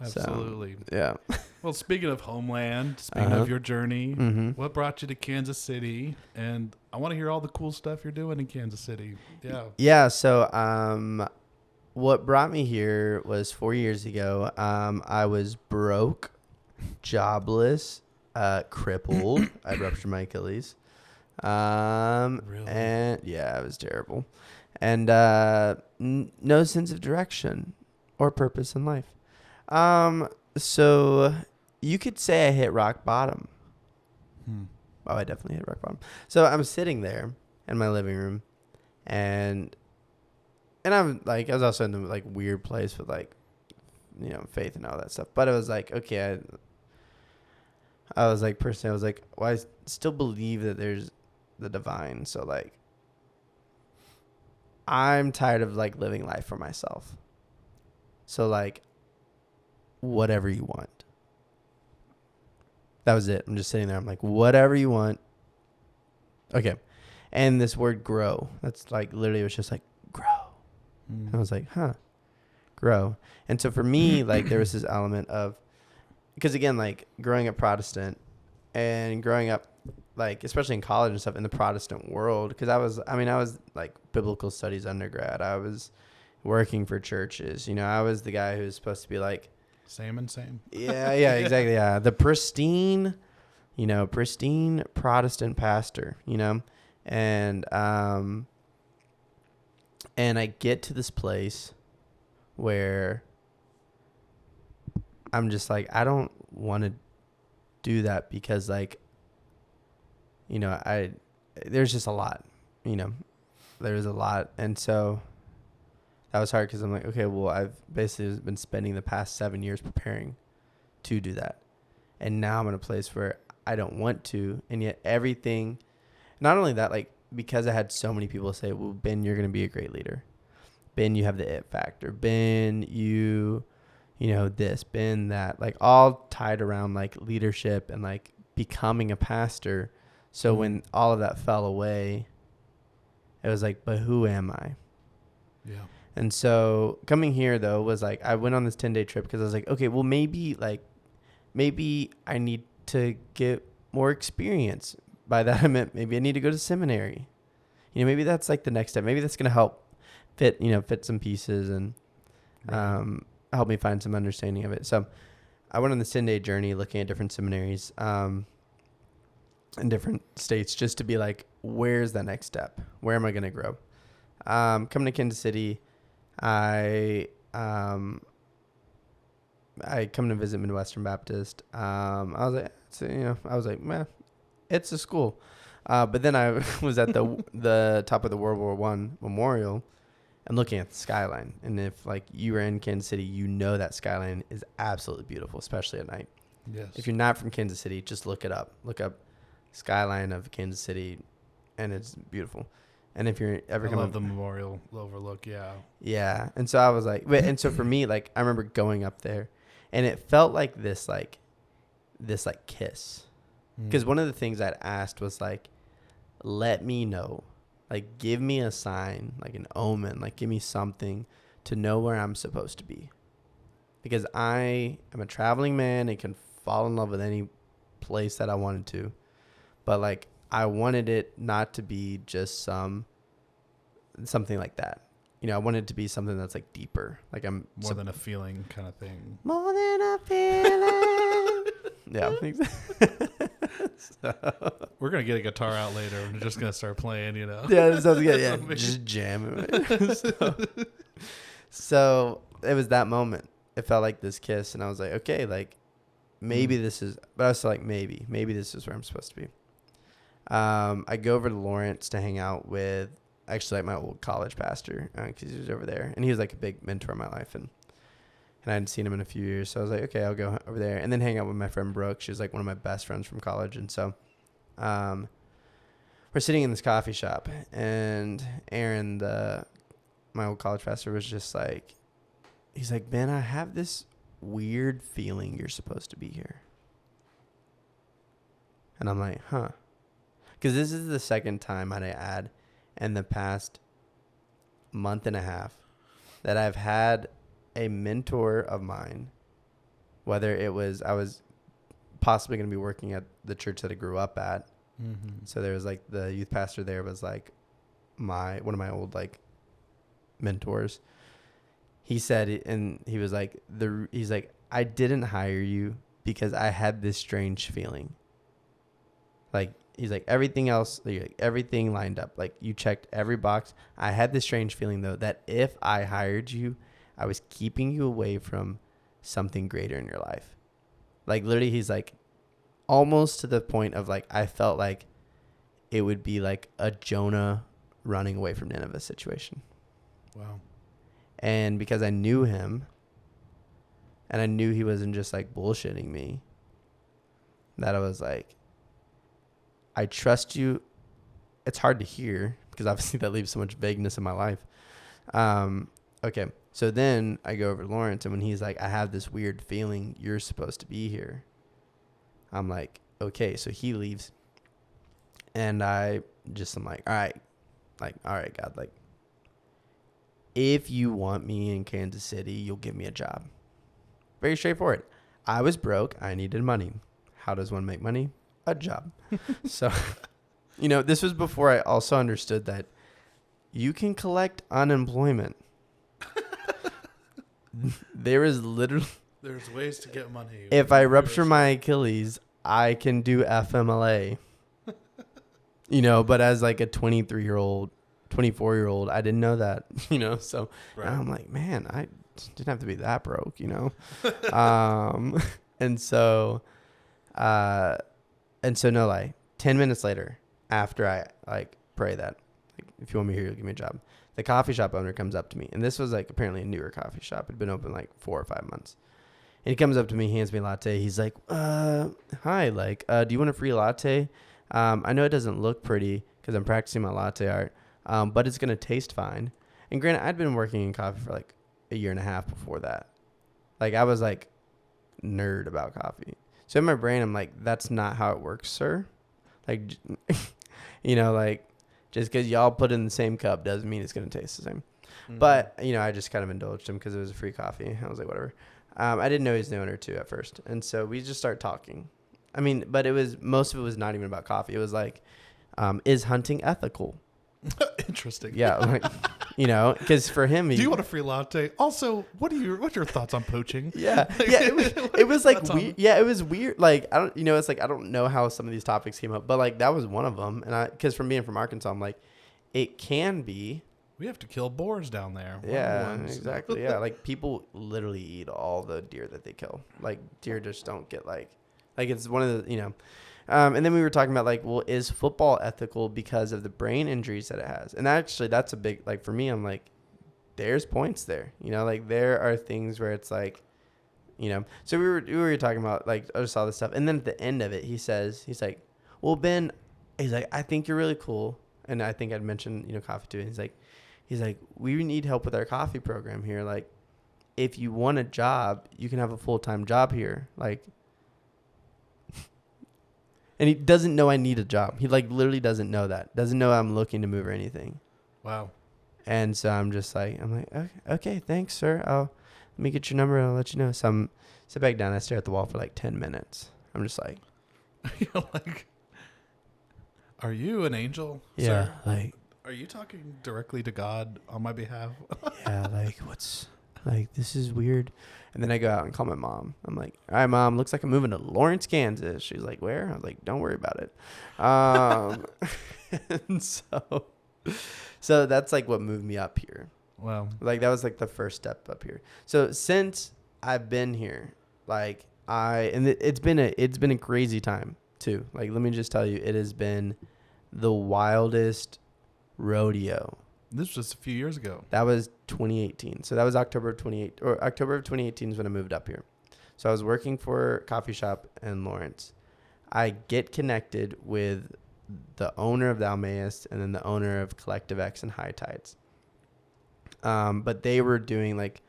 Absolutely. So, yeah. Well, speaking of homeland, speaking of your journey, what brought you to Kansas City? And I want to hear all the cool stuff you're doing in Kansas City. Yeah. Yeah. So, what brought me here was 4 years ago. I was broke, jobless, crippled. I ruptured my Achilles. Really? And yeah, it was terrible. And no sense of direction or purpose in life. So you could say I hit rock bottom. Oh, I definitely hit rock bottom. So I'm sitting there in my living room, and I'm I was also in the weird place with faith and all that stuff. But it was okay, I was personally, I was well, I still believe that there's the divine. So I'm tired of like living life for myself. So like, whatever you want. That was it. I'm just sitting there. I'm like, whatever you want. Okay. And this word grow, that's like literally, it was just like grow. And I was like, grow. And so for me, like there was this element of, because again, like growing up Protestant and growing up, like, especially in college and stuff in the Protestant world, because I was like biblical studies undergrad. I was working for churches. I was the guy who was supposed to be like, same and same. Yeah, exactly. Yeah. The pristine Protestant pastor, and I get to this place where I'm just like, I don't want to do that because like, there's just a lot, there's a lot. And so that was hard because I'm like, okay, well, I've basically been spending the past 7 years preparing to do that. And now I'm in a place where I don't want to. And yet everything, not only that, like, because I had so many people say, well, Ben, you're going to be a great leader. Ben, you have the it factor. Ben, you this, Ben, that, like all tied around like leadership and like becoming a pastor. So when all of that fell away, it was like, but who am I? Yeah. And so coming here though was like, I went on this 10-day trip because I was like, okay, well maybe I need to get more experience. By that I meant maybe I need to go to seminary. Maybe that's like the next step. Maybe that's going to help fit some pieces and help me find some understanding of it. So I went on this 10-day journey looking at different seminaries in different states just to be like, where's that next step? Where am I going to grow? Coming to Kansas City, I come to visit Midwestern Baptist. I was like, man, it's a school. But then I was at the top of the World War I memorial and looking at the skyline. And if like you were in Kansas City, that skyline is absolutely beautiful, especially at night. Yes. If you're not from Kansas City, just look it up. Look up skyline of Kansas City, and it's beautiful. And if you're ever love the memorial overlook, yeah. Yeah. And so I was like, and so for me, like I remember going up there, and it felt like this kiss. Because one of the things I'd asked was like, let me know, like give me a sign, like an omen, like give me something to know where I'm supposed to be. Because I am a traveling man and can fall in love with any place that I wanted to. But like I wanted it not to be just something like that. I wanted it to be something that's like deeper. Like I'm more than a feeling kind of thing. More than a feeling. Yeah. So. We're going to get a guitar out later. We're just going to start playing, Yeah, that sounds good. Yeah, just jamming. So it was that moment. It felt like this kiss, and I was like, okay, like maybe this is, but I was still like, maybe this is where I'm supposed to be. I go over to Lawrence to hang out with actually like my old college pastor because he was over there, and he was like a big mentor in my life, and I hadn't seen him in a few years. So I was like, okay, I'll go over there and then hang out with my friend Brooke. She was like one of my best friends from college. And so we're sitting in this coffee shop, and Aaron, my old college pastor, was just like, he's like, Ben, I have this weird feeling you're supposed to be here. And I'm like, huh? Because this is the second time, I'd add, in the past month and a half that I've had a mentor of mine, whether it was I was possibly going to be working at the church that I grew up at. Mm-hmm. So there was like the youth pastor there was like one of my old like mentors. He said, and he was like, he's like, I didn't hire you because I had this strange feeling. Like, he's like, everything else, like, everything lined up. Like, you checked every box. I had this strange feeling, though, that if I hired you, I was keeping you away from something greater in your life. Like, literally, he's like, almost to the point of, like, I felt like it would be like a Jonah running away from Nineveh situation. Wow. And because I knew him, and I knew he wasn't just, like, bullshitting me, that I was like, I trust you. It's hard to hear because obviously that leaves so much vagueness in my life. Okay. So then I go over to Lawrence, and when he's like, I have this weird feeling you're supposed to be here. I'm like, okay. So he leaves, and I'm like, all right, God, like, if you want me in Kansas City, you'll give me a job. Very straightforward. I was broke. I needed money. How does one make money? A job. So, this was before I also understood that you can collect unemployment. There's ways to get money. If I rupture my Achilles, I can do FMLA. But as like a 23-year-old, 24-year-old, I didn't know that, so right. Now I'm like, man, I didn't have to be that broke, and so no lie, 10 minutes later, after I like pray that, like, if you want me here, you'll give me a job, the coffee shop owner comes up to me, and this was like apparently a newer coffee shop. It'd been open like 4 or 5 months. And he comes up to me, hands me a latte. He's like, hi, like, do you want a free latte? I know it doesn't look pretty because I'm practicing my latte art, but it's going to taste fine. And granted, I'd been working in coffee for like a year and a half before that. Like, I was like nerd about coffee. So in my brain, I'm like, that's not how it works, sir. Like, like, just because y'all put it in the same cup doesn't mean it's going to taste the same. Mm-hmm. But, I just kind of indulged him because it was a free coffee. I was like, whatever. I didn't know he was the owner too at first. And so we just started talking. I mean, but most of it was not even about coffee. It was like, is hunting ethical? Interesting. Yeah. Like, because for him, do you want a free latte? Also, what's your thoughts on poaching? Yeah. Yeah. It was like, it was weird. Like, I don't, it's like, I don't know how some of these topics came up, but like, that was one of them. And because from being from Arkansas, I'm like, it can be. We have to kill boars down there. Yeah, exactly. Yeah. Like, people literally eat all the deer that they kill. Like, deer just don't get like it's one of the, and then we were talking about like, well, is football ethical because of the brain injuries that it has? And actually that's a big, like, for me, I'm like, there's points there, like there are things where it's like, so we were talking about like, I just saw this stuff. And then at the end of it, he's like, well, Ben, he's like, I think you're really cool. And I think I'd mentioned, coffee too. And he's like, we need help with our coffee program here. Like, if you want a job, you can have a full-time job here. Like, and he doesn't know I need a job. He like literally doesn't know that. Doesn't know I'm looking to move or anything. Wow. And so I'm like, okay, thanks, sir. Let me get your number and I'll let you know. So I'm sit back down. I stare at the wall for like 10 minutes. I'm just like, like, are you an angel? Yeah. Sir? Like, are you talking directly to God on my behalf? Yeah. Like, this is weird. And then I go out and call my mom. I'm like, all right, Mom, looks like I'm moving to Lawrence, Kansas. She's like, where? I was like, don't worry about it. And so that's like what moved me up here. Wow. Like, that was like the first step up here. So since I've been here, like, it's been a crazy time too. Like, let me just tell you, it has been the wildest rodeo. This was just a few years ago. That was 2018. So that was October of 2018 is when I moved up here. So I was working for a coffee shop in Lawrence. I get connected with the owner of the Almaeus and then the owner of Collective X and High Tides. But they were doing like,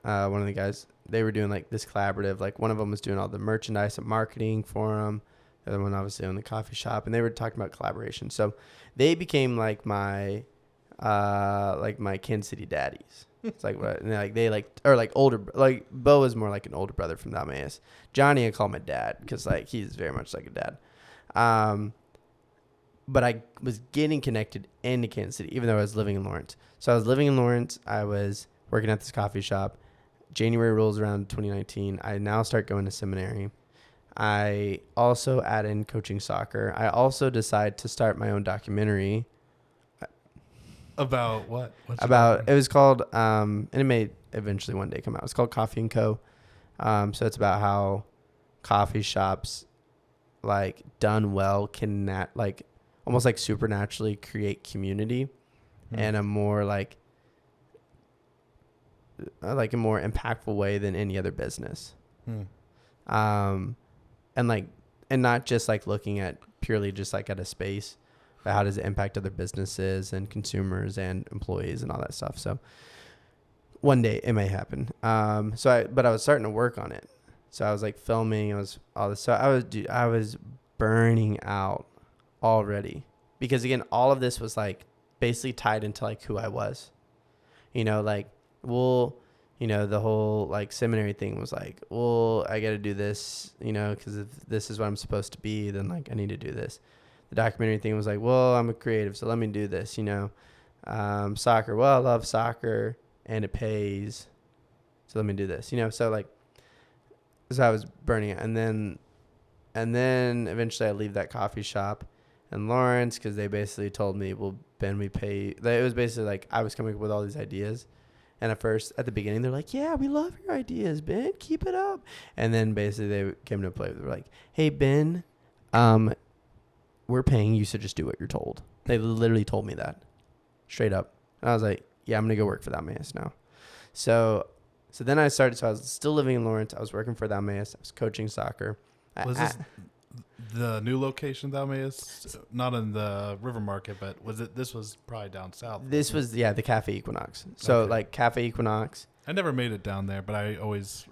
one of the guys, they were doing like this collaborative, like one of them was doing all the merchandise and marketing for them. The other one obviously owned the coffee shop, and they were talking about collaboration. So they became like my Kansas City daddies. It's like what, and like older, like Bo is more like an older brother from the Almaeus. Johnny I call my dad because like he's very much like a dad. But I was getting connected into Kansas City even though I was living in Lawrence. So I was living in Lawrence. I was working at this coffee shop. January rolls around 2019. I now start going to seminary. I also add in coaching soccer. I also decide to start my own documentary. About what? It was called, and it may eventually one day come out. It's called Coffee and Co. So it's about how coffee shops, like done well, can like almost like supernaturally create community, and a more like a more impactful way than any other business. And not just like looking at purely just like at a space, but how does it impact other businesses and consumers and employees and all that stuff. So one day it may happen. But I was starting to work on it. So I was like filming. So I was burning out already, because again, all of this was like basically tied into like who I was, like, the whole like seminary thing was like, well, I got to do this, because if this is what I'm supposed to be, then like I need to do this. The documentary thing was like, well, I'm a creative, so let me do this, soccer. Well, I love soccer and it pays, so let me do this, so I was burning it. And then eventually I leave that coffee shop in Lawrence, because they basically told me, well, Ben, we pay. It was basically like I was coming up with all these ideas. And at the beginning, they're like, yeah, we love your ideas, Ben. Keep it up. And then basically they came to play. They were like, hey, Ben, we're paying you, so just do what you're told. They literally told me that straight up. And I was like, yeah, I'm going to go work for the Emmaus now. So then I started. So I was still living in Lawrence. I was working for the Emmaus. I was coaching soccer. Was this the new location, the Emmaus? Not in the River Market, but this was probably down south. This was, the Cafe Equinox. So Okay. like Cafe Equinox. I never made it down there, but I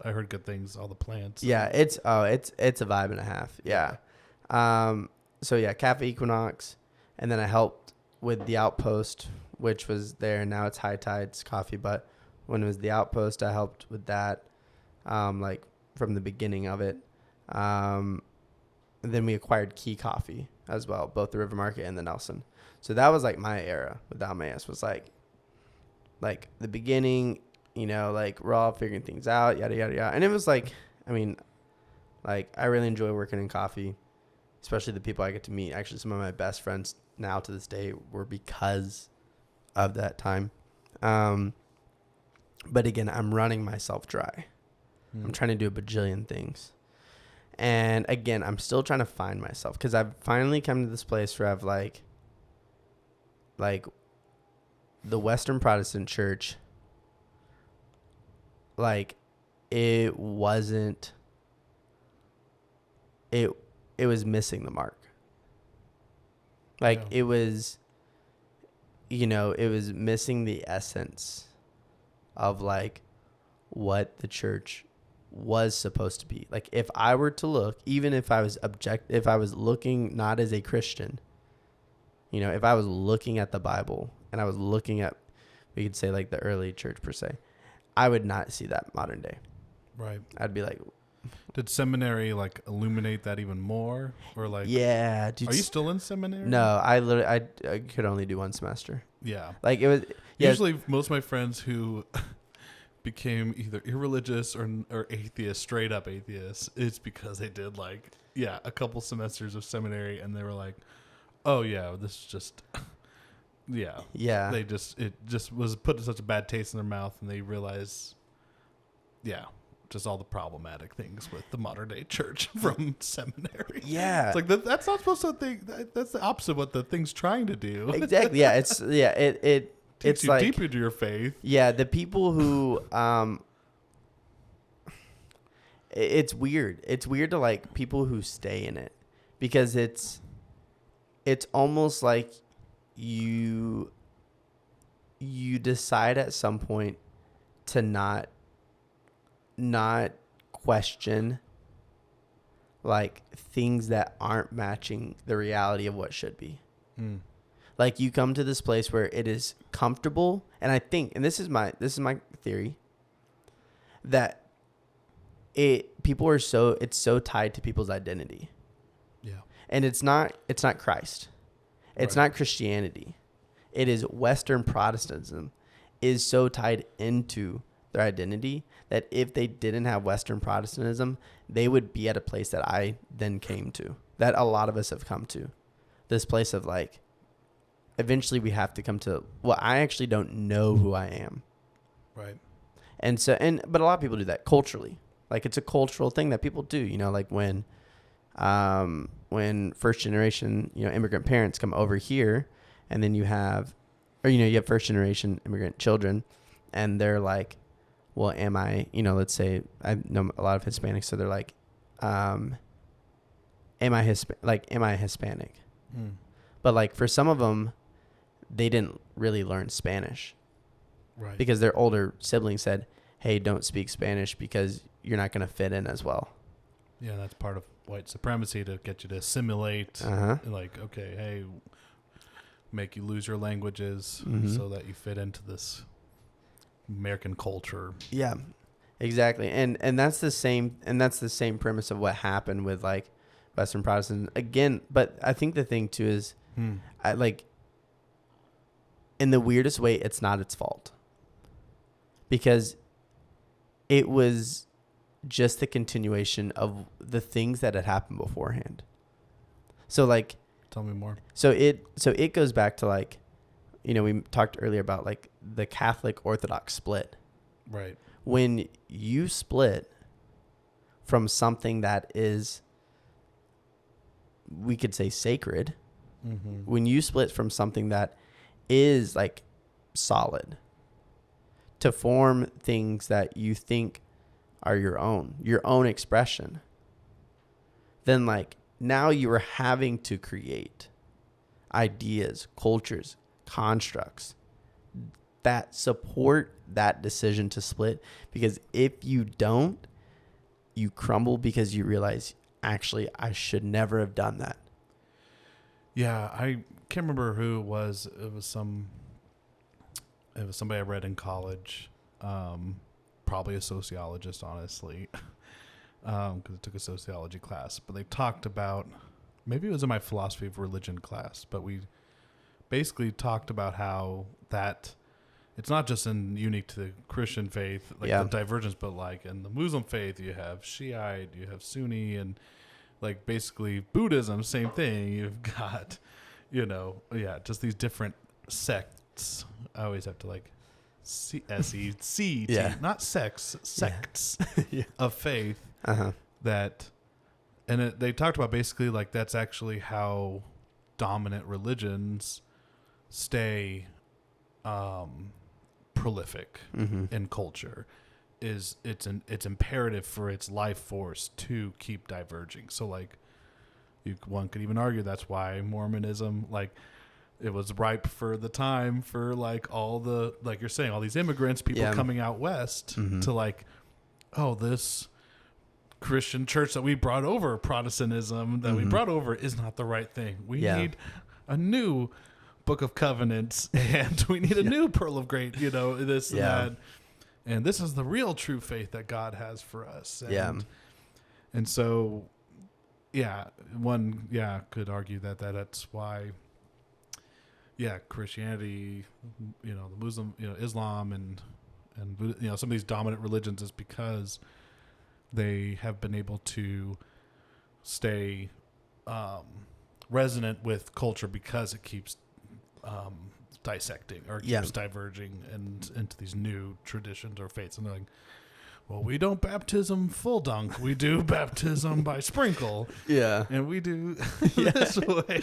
heard good things, all the plants. Yeah, it's a vibe and a half. Yeah. So yeah, Cafe Equinox, and then I helped with the Outpost, which was there. Now it's High Tides Coffee, but when it was the Outpost, I helped with that, like from the beginning of it. And then we acquired Key Coffee as well, both the River Market and the Nelson. So that was like my era with Emmaus, was like the beginning, like we're all figuring things out, yada, yada, yada. And it was like, I mean, like I really enjoy working in coffee, especially the people I get to meet. Actually, some of my best friends now to this day were because of that time. But again, I'm running myself dry. I'm trying to do a bajillion things. And again, I'm still trying to find myself, because I've finally come to this place where I've like the Western Protestant church, like it was missing the mark. Like Yeah. it was missing the essence of like what the church was supposed to be. Like if I were to look, even if I was looking not as a Christian, if I was looking at the Bible and I was looking at, we could say like the early church per se, I would not see that modern day. Right. I'd be like, did seminary like illuminate that even more, or like? Yeah. Dude, Are you still in seminary? No, I could only do one semester. Yeah. Like it was. Yeah. Usually, most of my friends who became either irreligious or atheists, straight up atheists, it's because they did like a couple semesters of seminary, and they were like, oh yeah, this is just yeah. It just was put such a bad taste in their mouth, and they realized just all the problematic things with the modern day church from seminary. Yeah. It's like that's not supposed to think. That's the opposite of what the thing's trying to do. Exactly. Yeah. It's you like deep into your faith. Yeah, the people who it's weird. It's weird to like people who stay in it, because it's almost like you decide at some point to not question like things that aren't matching the reality of what should be. Like you come to this place where it is comfortable, and I think, and this is my theory, that it's so tied to people's identity. Yeah. And it's not Christ. It's not Christianity. It is Western Protestantism is so tied into their identity that if they didn't have Western Protestantism, they would be at a place that I then came to, that a lot of us have come to. This place of like, eventually we have to come to, well, I actually don't know who I am. Right. And so, but a lot of people do that culturally. Like it's a cultural thing that people do, like when first generation, immigrant parents come over here, and then you have first generation immigrant children, and they're like, well, am I, let's say I know a lot of Hispanics. So they're like, am I Hispanic? But like for some of them, they didn't really learn Spanish Right. because their older siblings said, hey, don't speak Spanish because you're not going to fit in as well. Yeah, that's part of white supremacy to get you to assimilate. Uh-huh. Like, okay, hey, make you lose your languages so that you fit into this American culture. Yeah, exactly. And that's the same premise of what happened with like Western Protestants again. But I think the thing too is I like in the weirdest way, it's not its fault because it was just the continuation of the things that had happened beforehand. So like, Tell me more. so it goes back to like, we talked earlier about like the Catholic Orthodox split. Right. When you split from something that is, we could say sacred, when you split from something that is like solid to form things that you think are your own expression, then like now you are having to create ideas, cultures, constructs that support that decision to split. Because if you don't, you crumble because you realize, actually, I should never have done that. Yeah, I can't remember who it was. It was somebody I read in college. Probably a sociologist, honestly, because I took a sociology class. But they talked about, maybe it was in my philosophy of religion class, but we basically talked about how that it's not just unique to the Christian faith, like the divergence, but like in the Muslim faith, you have Shiite, you have Sunni, and like basically Buddhism, same thing. You've got, just these different sects. I always have to like S-E-C-T, not sects of faith that, and they talked about basically like that's actually how dominant religions stay prolific in culture. Is it's imperative for its life force to keep diverging. So like one could even argue that's why Mormonism, like, it was ripe for the time for like all the, like you're saying, all these immigrants, people coming out west to like, oh, this Christian church that we brought over, Protestantism that we brought over, is not the right thing. We need a new Book of Covenants, and we need a new Pearl of Great, this and that. And this is the real true faith that God has for us. And so, one could argue that's why, Christianity, the Muslim, Islam and some of these dominant religions is because they have been able to stay resonant with culture because it keeps dissecting or keeps diverging and into these new traditions or faiths. And they're like, well, we don't baptism full dunk. We do baptism by sprinkle. Yeah. And we do this way.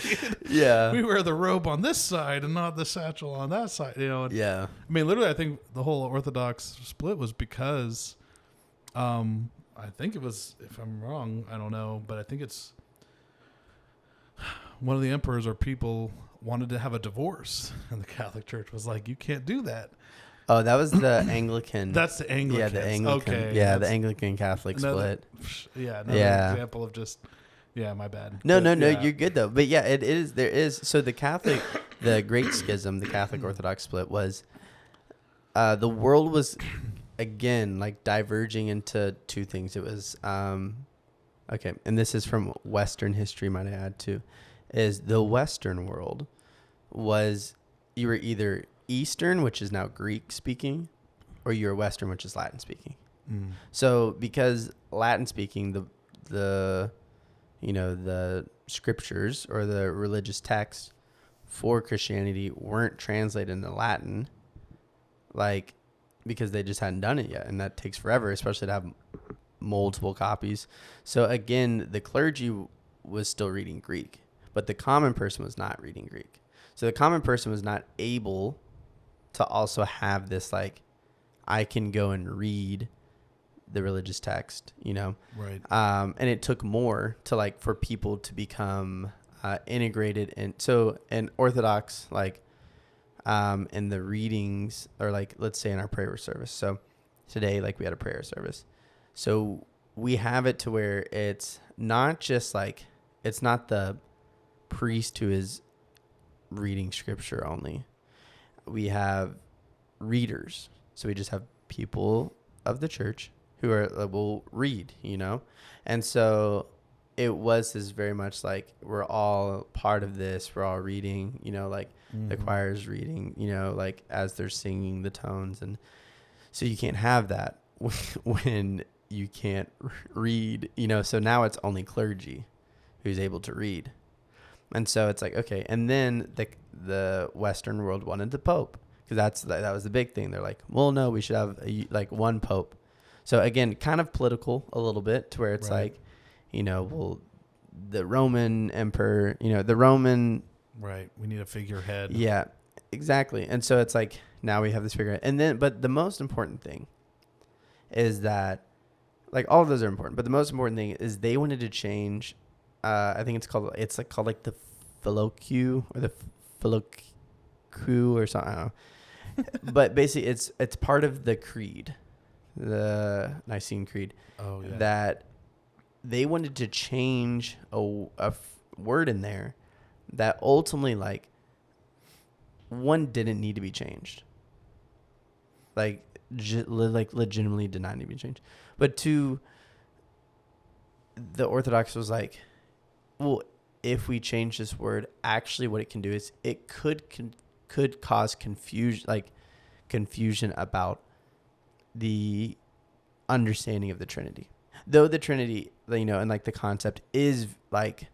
Yeah. We wear the robe on this side and not the satchel on that side. I mean, literally, I think the whole Orthodox split was because, I think it was, if I'm wrong, I don't know, but I think it's one of the emperors or people wanted to have a divorce, and the Catholic Church was like, you can't do that. Oh, that was the Anglican. That's the Anglican. Yeah, the Anglican. Okay. Yeah, the Anglican Catholic split. Another example of just, my bad. No, you're good though. But yeah, it is. There is. So the Catholic, the Great Schism, the Catholic Orthodox split was, the world was, again, like diverging into two things. It was, okay, and this is from Western history, might I add too, is the Western world was, you were either Eastern, which is now Greek speaking, or you're Western, which is Latin speaking. So because Latin speaking, the scriptures or the religious texts for Christianity weren't translated into Latin, like, because they just hadn't done it yet, and that takes forever, especially to have multiple copies. So again, the clergy was still reading Greek, but the common person was not reading Greek. So the common person was not able to also have this, like, I can go and read the religious text, Right. And it took more to, like, for people to become integrated in. So in Orthodox, like in the readings, or like let's say in our prayer service. So today, like we had a prayer service. So we have it to where it's not just like, it's not the priest who is reading scripture only. We have readers. So we just have people of the church who will read, you know? And so it was this very much like, we're all part of this. We're all reading, you know, like the choir's reading, you know, like as they're singing the tones. And so you can't have that when you can't read, you know? So now it's only clergy who's able to read. And so it's like, okay. And then the Western world wanted the Pope, because that was the big thing. They're like, well, no, we should have like one Pope. So again, kind of political a little bit, to where it's like, you know, well, the Roman emperor, you know, the Roman. Right. We need a figurehead. Yeah, exactly. And so it's like, now we have this figurehead. And then, but the most important thing is that, like, all of those are important, but the most important thing is they wanted to change. I think it's called the Philoque, or the Philoque or something. I don't know. But basically it's part of the creed, the Nicene Creed. Oh, yeah. That they wanted to change a word in there that ultimately, like, one didn't need to be changed. Like, legitimately did not need to be changed. But two, the Orthodox was like, well, if we change this word, actually what it can do is it could cause confusion about the understanding of the Trinity. Though the Trinity, you know, and like the concept is like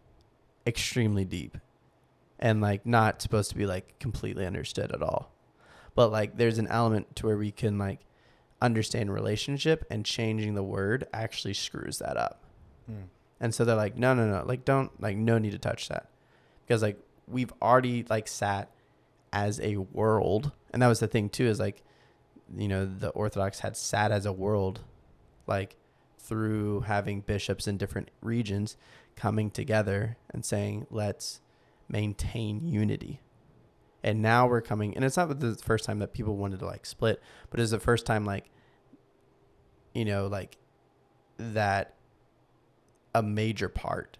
extremely deep and like not supposed to be like completely understood at all. But like there's an element to where we can like understand relationship, and changing the word actually screws that up. And so they're like, no, like don't, like, no need to touch that, because like we've already like sat as a world. And that was the thing too, is like, you know, the Orthodox had sat as a world, like through having bishops in different regions coming together and saying, let's maintain unity. And now we're coming, and it's not the first time that people wanted to like split, but it's the first time, like, you know, like that a major part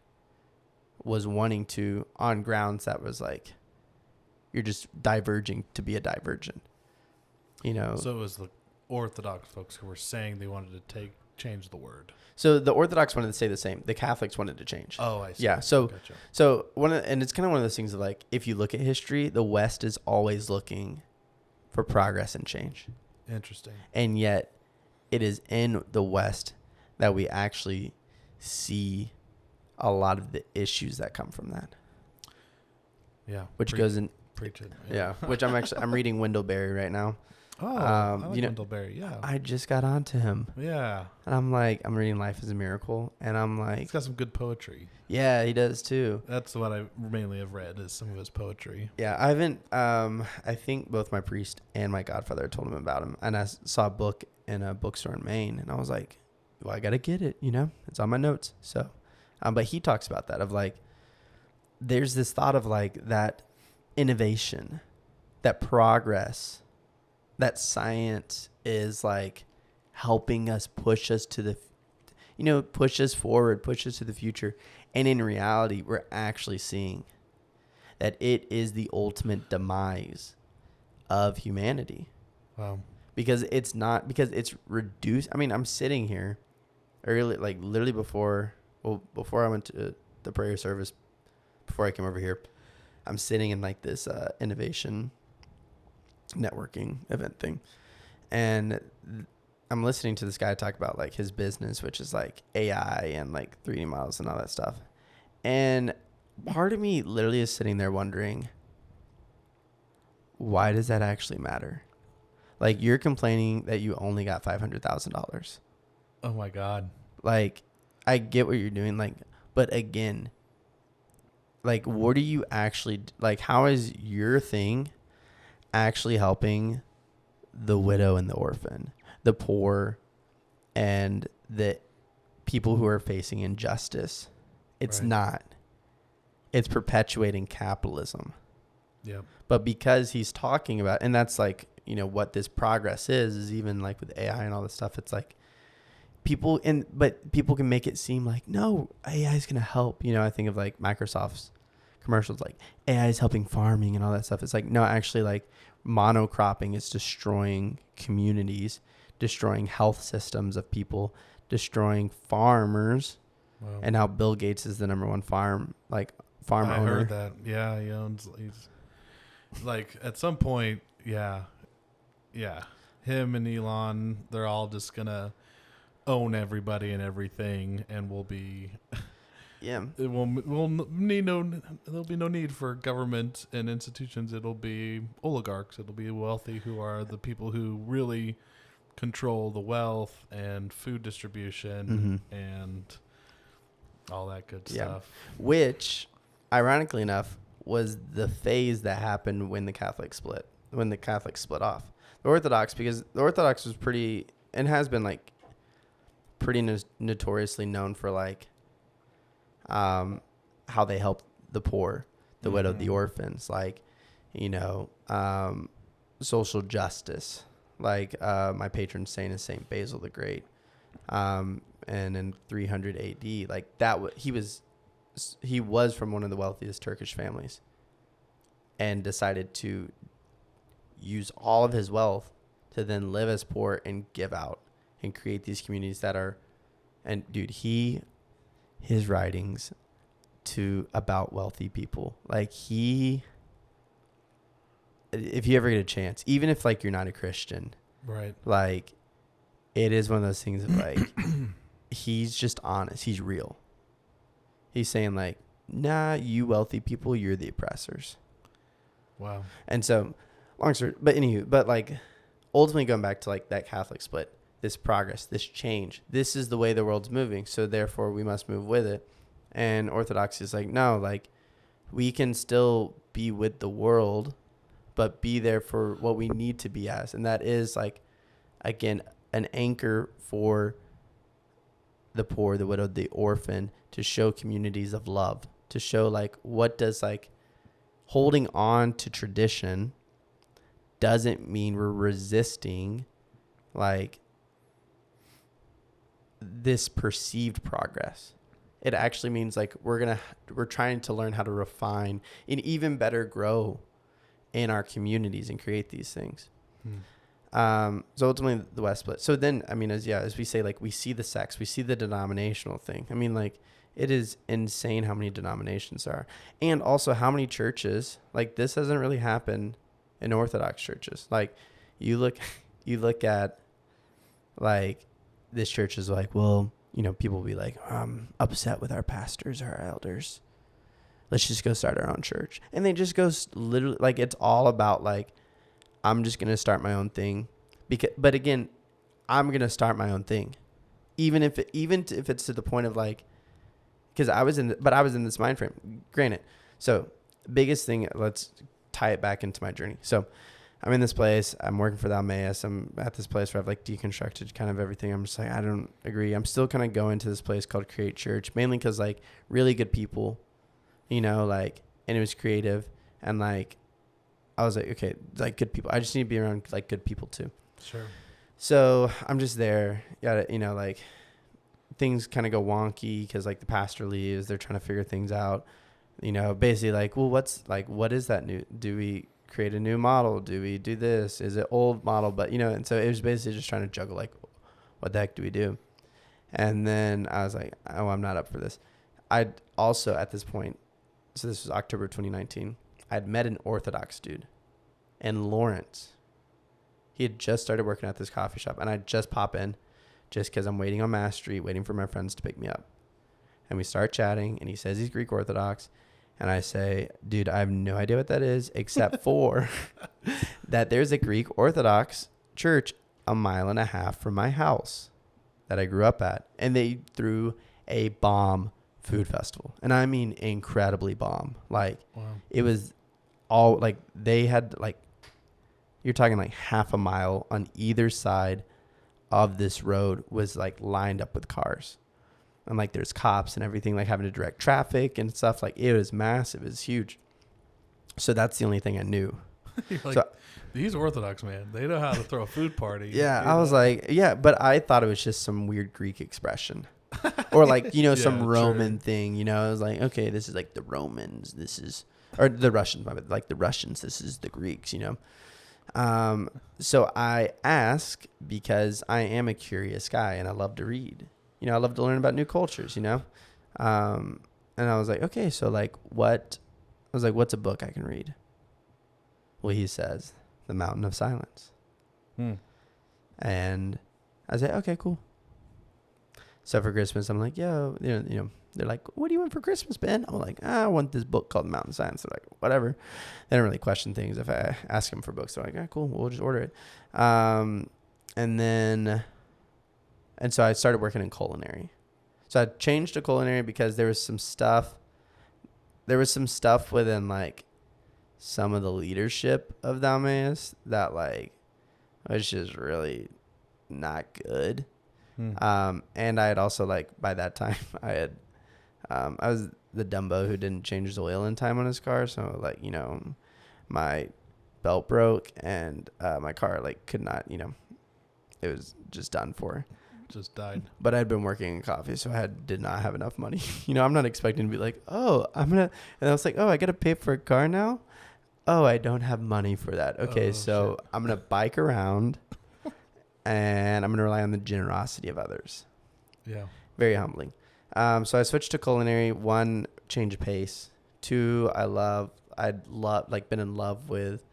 was wanting to, on grounds that was like, you're just diverging to be a divergent, you know? So it was the Orthodox folks who were saying they wanted to change the word. So the Orthodox wanted to say the same. The Catholics wanted to change. Oh, I see. Yeah. So, Gotcha. And it's kind of one of those things that, like, if you look at history, the West is always looking for progress and change. Interesting. And yet it is in the West that we actually see a lot of the issues that come from that. Yeah. Which goes in. Preach it. Yeah. Which I'm reading Wendell Berry right now. Oh, I like you know, Wendell Berry. Yeah. I just got onto him. Yeah. And I'm reading Life is a Miracle, and I'm like, He's got some good poetry. Yeah, he does too. That's what I mainly have read, is some of his poetry. Yeah, I haven't. I think both my priest and my godfather told him about him, and I saw a book in a bookstore in Maine, and I was like, well, I gotta get it. You know, it's on my notes. So, but he talks about that, of like, there's this thought of like that innovation, that progress, that science is like helping us, push us to the, you know, push us forward, push us to the future. And in reality, we're actually seeing that it is the ultimate demise of humanity. Wow. Because it's reduced. I mean, I'm sitting here early, like literally before I went to the prayer service, before I came over here, I'm sitting in like this innovation networking event thing, and I'm listening to this guy talk about like his business, which is like AI and like 3D models and all that stuff. And part of me literally is sitting there wondering, why does that actually matter? Like, you're complaining that you only got $500,000. Oh my God. Like, I get what you're doing. Like, but again, like, what are you actually, like, how is your thing actually helping the widow and the orphan, the poor, and the people who are facing injustice? It's Right. not. it's perpetuating capitalism. Yep. But because he's talking about, and that's like, you know, what this progress is even like with AI and all this stuff. It's like but people can make it seem like, no, AI is going to help. You know, I think of like Microsoft's commercials, like AI is helping farming and all that stuff. It's like, no, actually, like monocropping is destroying communities, destroying health systems of people, destroying farmers. Wow. And now Bill Gates is the number one farm I owner. heard that. Yeah, he owns. He's like at some point. Yeah. Him and Elon, they're all just gonna own everybody and everything, and we'll be. Yeah. There'll be no need for government and institutions. It'll be oligarchs. It'll be wealthy who are the people who really control the wealth and food distribution and all that good stuff. Which, ironically enough, was the phase that happened when the Catholics split off. The Orthodox, because the Orthodox was pretty, and has been like pretty notoriously known for like how they help the poor, the widowed, the orphans, like, you know, social justice. Like my patron saint is Saint Basil the Great, and in 300 AD, like he was from one of the wealthiest Turkish families, and decided to use all of his wealth to then live as poor and give out and create these communities that are, and dude, his writings about wealthy people, like if you ever get a chance, even if like you're not a Christian, right? Like it is one of those things of like, he's just honest. He's real. He's saying like, nah, you wealthy people, you're the oppressors. Wow. And so long story, but like ultimately going back to like that Catholic split, this progress, this change, this is the way the world's moving. So therefore we must move with it. And Orthodoxy is like, no, like we can still be with the world, but be there for what we need to be as. And that is like, again, an anchor for the poor, the widowed, the orphan, to show communities of love, to show like, what does like holding on to tradition doesn't mean we're resisting like this perceived progress. It actually means like we're trying to learn how to refine and even better grow in our communities and create these things. So ultimately the West split. So then, I mean, as we say, like we see the sects, we see the denominational thing. I mean, like it is insane how many denominations are, and also how many churches. Like this hasn't really happened in Orthodox churches. Like you look at like this church is like, well, you know, people will be like, I'm upset with our pastors, our elders. Let's just go start our own church. And they just go literally like, it's all about like, I'm just going to start my own thing. But again, I'm going to start my own thing. Even if it's to the point of like, because I was in this mind frame, granted. So biggest thing, let's tie it back into my journey. So I'm in this place. I'm working for the Almaeus. I'm at this place where I've like deconstructed kind of everything. I'm just like, I don't agree. I'm still kind of going to this place called Create Church, mainly because like really good people, you know, like, and it was creative. And like, I was like, okay, like good people. I just need to be around like good people too. Sure. So I'm just there. You know, like things kind of go wonky because like the pastor leaves. They're trying to figure things out. You know, basically like, well, what is that new? Do we create a new model? Do we do this? Is it old model? But, you know, and so it was basically just trying to juggle, like, what the heck do we do? And then I was like, oh, I'm not up for this. I'd also at this point, so this was October 2019, I'd met an Orthodox dude in Lawrence. He had just started working at this coffee shop, and I'd just pop in just because I'm waiting on Mass Street, waiting for my friends to pick me up. And we start chatting, and he says he's Greek Orthodox. And I say, dude, I have no idea what that is, except for that there's a Greek Orthodox church 1.5 miles from my house that I grew up at. And they threw a bomb food festival. And I mean incredibly bomb. Like, wow. It was all, like, they had, like, you're talking like 1/2 mile on either side of this road was, like, lined up with cars. and like there's cops and everything, like having to direct traffic and stuff. Like it was massive. It was huge. So that's the only thing I knew. You're like, So, these Orthodox, man, they know how to throw a food party. yeah, you I was know? like, yeah, but I thought it was just some weird Greek expression. Or like, Yeah, some Roman true. thing, I was like, okay, this is like the Romans, or the Russians, like the Russians, this is the Greeks, So I ask because I am a curious guy and I love to read, I love to learn about new cultures, and I was like, okay, so like what's a book I can read? Well, he says, The Mountain of Silence. And I said, okay, cool. So for Christmas, I'm like, yo, they're like, what do you want for Christmas, Ben? I'm like, I want this book called Mountain Science. They're like, whatever. They don't really question things if I ask them for books. They're like, ah, cool, we'll just order it. And so I started working in culinary. So I changed to culinary because there was some stuff within like some of the leadership of Dalmaeus that like was just really not good. And I had also like by that time I was the Dumbo who didn't change his oil in time on his car, so like my belt broke and my car like could not it was just done for. Just died. But I'd been working in coffee, so I did not have enough money. I'm not expecting to be like, oh, and I was like, oh, I gotta pay for a car now. Oh, I don't have money for that. Okay, so shit. I'm gonna bike around. And I'm going to rely on the generosity of others. Yeah. Very humbling. So I switched to culinary. 1, change of pace. 2, I'd been in love with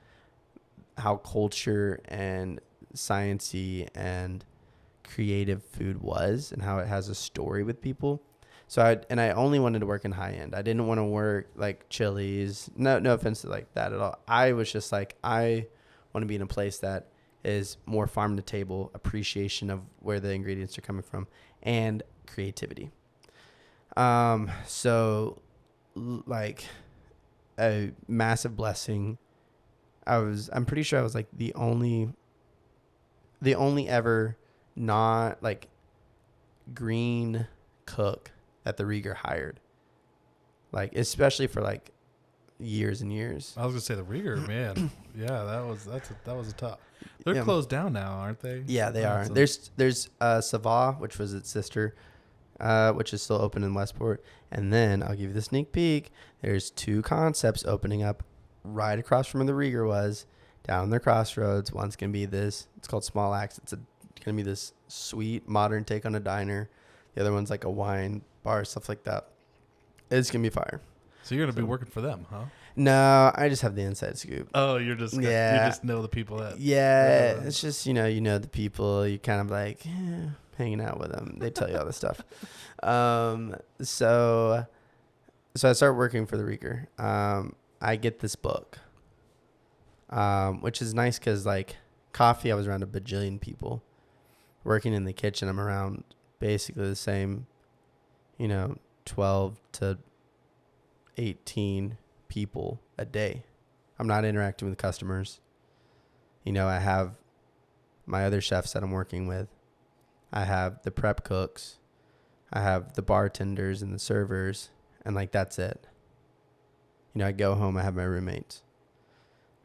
how culture and sciencey and creative food was and how it has a story with people. So I only wanted to work in high end. I didn't want to work like Chili's. No offense to like that at all. I was just like, I want to be in a place that is more farm to table appreciation of where the ingredients are coming from and creativity. So like a massive blessing. I'm pretty sure I was like the only ever not like green cook that the Rieger hired. Like, especially for like years and years. I was gonna say the Rieger, man. Yeah, that was a tough. They're closed down now, aren't they? Yeah, they are. There's Sava, which was its sister, which is still open in Westport. And then I'll give you the sneak peek. There's 2 concepts opening up right across from where the Rieger was, down the crossroads. One's gonna be this. It's called Small Axe. It's gonna be this sweet modern take on a diner. The other one's like a wine bar, stuff like that. It's gonna be fire. So you're gonna be working for them, huh? No, I just have the inside scoop. Oh, you just know the people that. Yeah, it's just the people. You kind of like hanging out with them. They tell you all this stuff. So I start working for the Rieger. I get this book, which is nice because like coffee, I was around a bajillion people. Working in the kitchen, I'm around basically the same, 12 to 18 people a day. I'm not interacting with customers. I have my other chefs that I'm working with. I have the prep cooks. I have the bartenders and the servers, and like that's it. I go home, I have my roommates.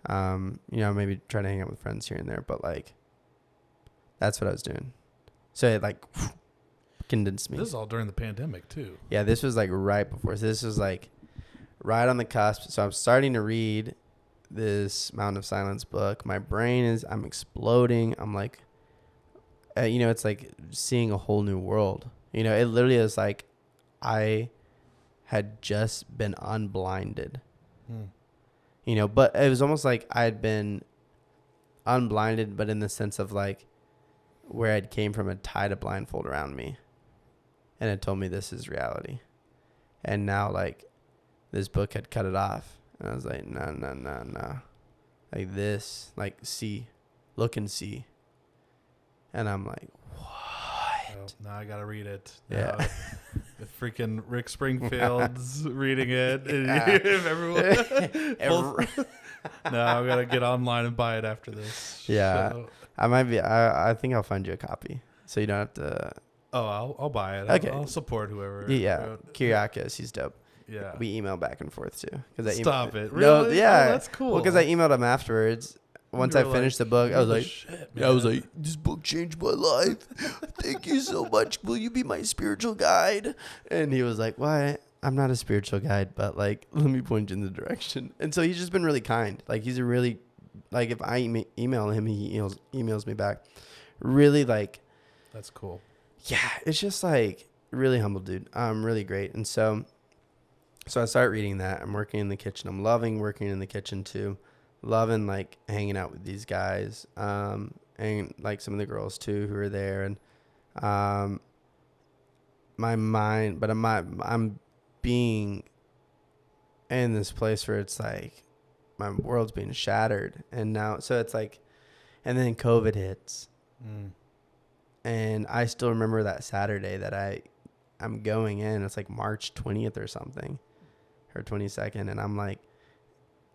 Maybe try to hang out with friends here and there, but like that's what I was doing. So it like condensed me. This is all during the pandemic too. Yeah, this was like right before. So this was like right on the cusp. So I'm starting to read this Mountain of Silence book. My brain I'm exploding. I'm like, it's like seeing a whole new world. It literally is like I had just been unblinded. But it was almost like I'd been unblinded, but in the sense of like where I'd came from had tied a blindfold around me and it told me this is reality. And now like this book had cut it off. And I was like, no. Like this, like see, look and see. And I'm like, what? Oh, now I gotta read it. Yeah. Now, if freaking Rick Springfield's reading it. Yeah. If everyone. No, I'm gonna get online and buy it after this. Yeah. So. I think I'll find you a copy. So you don't have to Oh, I'll buy it. Okay. I'll support whoever. Yeah, Kyriakis, he's dope. Yeah. We email back and forth too. Cause Stop it. No, Really? yeah. Oh, that's cool. Well, because I emailed him afterwards. Once I finished the book, I was like, shit, I was like, this book changed my life. Thank you so much. Will you be my spiritual guide? And he was like, why? I'm not a spiritual guide, but like, let me point you in the direction. And so he's just been really kind. Like, he's a really, like, if I email him, he emails me back. Really, like, that's cool. yeah, it's just like really humble dude. Really great. And so I start reading that. I'm working in the kitchen. I'm loving working in the kitchen too. Loving like hanging out with these guys. And like some of the girls too who are there. And my mind, but I'm being in this place where it's like my world's being shattered. And now, so it's like, and then COVID hits. And I still remember that Saturday that I'm going in. It's like March 20th or something, or 22nd. And I'm like,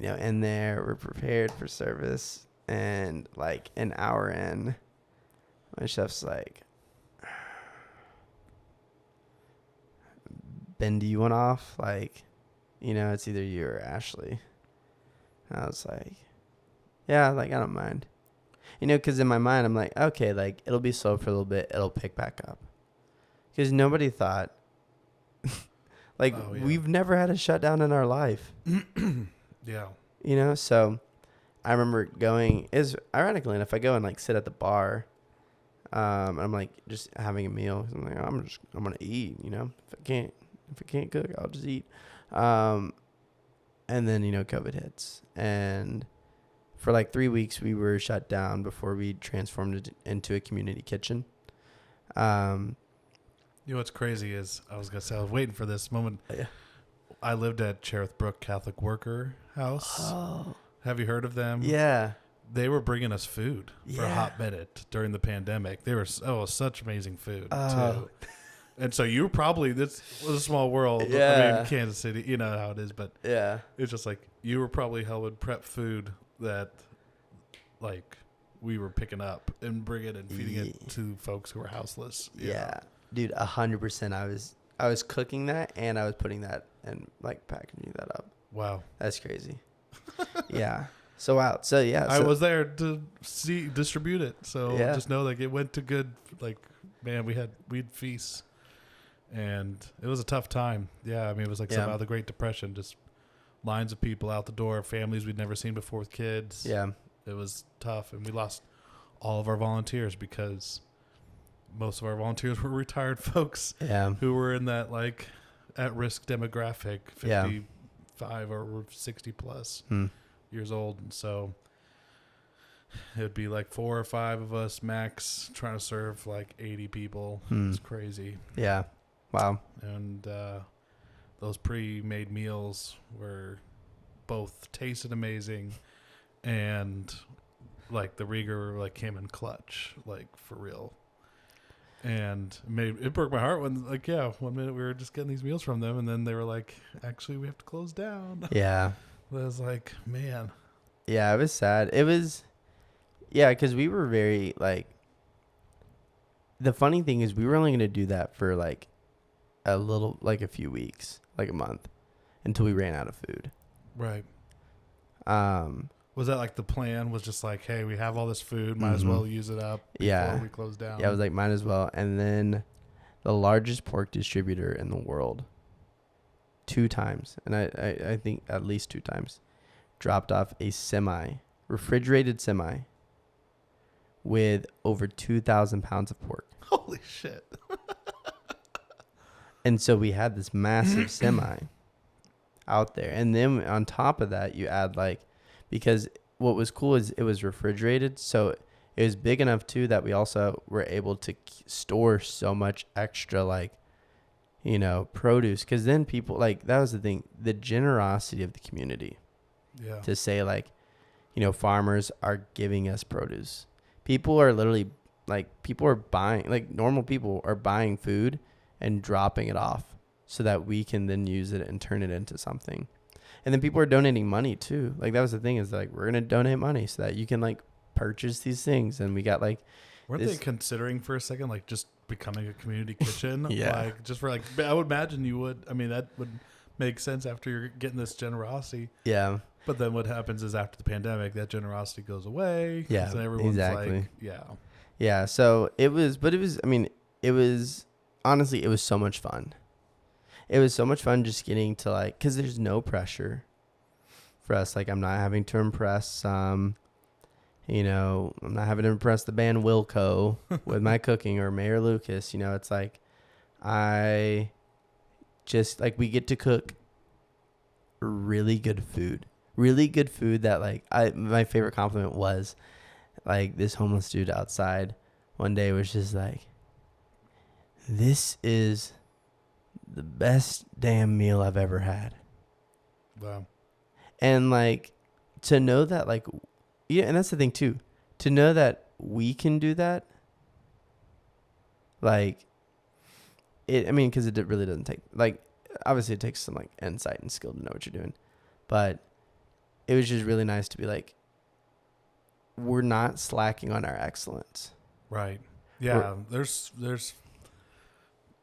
you know, in there, we're prepared for service. And like an hour in, my chef's like, Ben, do you want off? Like, you know, it's either you or Ashley. And I was like, yeah, like, I don't mind. You know, because in my mind, I'm like, okay, like, it'll be slow for a little bit. It'll pick back up. Because nobody thought, like, we've never had a shutdown in our life. Yeah. You know, so I remember going, ironically enough, I go and, like, sit at the bar. I'm, like, just having a meal. I'm like, I'm going to eat, you know. If I can't cook, I'll just eat. And then, you know, COVID hits. And for like 3 weeks, we were shut down before we transformed it into a community kitchen. You know what's crazy is I was waiting for this moment. Yeah. I lived at Cherith Brook Catholic Worker House. Oh. Have you heard of them? Yeah. They were bringing us food for a hot minute during the pandemic. They were such amazing food too. And so you were probably, this was a small world. Yeah. I mean, Kansas City, you know how it is, but yeah, it's just like you were probably helping prep food that like we were picking up and bringing and feeding it to folks who were houseless. Yeah. Dude, 100%. I was cooking that and I was putting that and like packaging that up. Wow. That's crazy. Yeah. So wow. So yeah. I was there to distribute it. So just know like it went to good, like, man, we'd feast. And it was a tough time. Yeah, I mean, it was like something out of the Great Depression. Just lines of people out the door, families we'd never seen before with kids. Yeah. It was tough. And we lost all of our volunteers because most of our volunteers were retired folks who were in that, like, at-risk demographic, 55 or 60 plus years old. And so it would be like 4 or 5 of us max trying to serve like 80 people. It's crazy. Yeah. Wow. And those pre-made meals were both tasted amazing and like the Rieger like came in clutch, like for real. And it broke my heart when like, 1 minute we were just getting these meals from them and then they were like, actually we have to close down. Yeah. I was like, man. Yeah, it was sad. It was, because we were very like, the funny thing is we were only going to do that for like a few weeks, like a month, until we ran out of food. Right. Was that like the plan was just like, hey, we have all this food, might as well use it up before we close down? Yeah, I was like, might as well. And then the largest pork distributor in the world, 2 times, and I think at least 2 times, dropped off a refrigerated semi with over 2,000 pounds of pork. Holy shit. And so we had this massive semi out there. And then on top of that, you add like, because what was cool is it was refrigerated. So it was big enough too that we also were able to store so much extra, like, you know, produce. Because then people, like, that was the thing, the generosity of the community. Yeah. To say like, you know, farmers are giving us produce. People are literally like, people are buying, like normal people are buying food and dropping it off so that we can then use it and turn it into something. And then people are donating money too. Like that was the thing is like, we're going to donate money so that you can like purchase these things. And we got like, weren't they considering for a second, like just becoming a community kitchen. Yeah. Like just for like, I would imagine you would. I mean, that would make sense after you're getting this generosity. Yeah. But then what happens is after the pandemic, that generosity goes away. Yeah, So everyone's exactly. like, yeah. Yeah. So it was, I mean, it was, honestly, it was so much fun. It was so much fun just getting to like, because there's no pressure for us. Like, I'm not having to impress, I'm not having to impress the band Wilco with my cooking or Mayor Lucas. It's like, I just, like, we get to cook really good food. Really good food that, like, my favorite compliment was, like, this homeless dude outside one day was just like, this is the best damn meal I've ever had. Wow. And, like, to know that, like, yeah, and that's the thing, too. To know that we can do that, like, because it really doesn't take, like, obviously it takes some, like, insight and skill to know what you're doing. But it was just really nice to be like, we're not slacking on our excellence. Right. Yeah. There's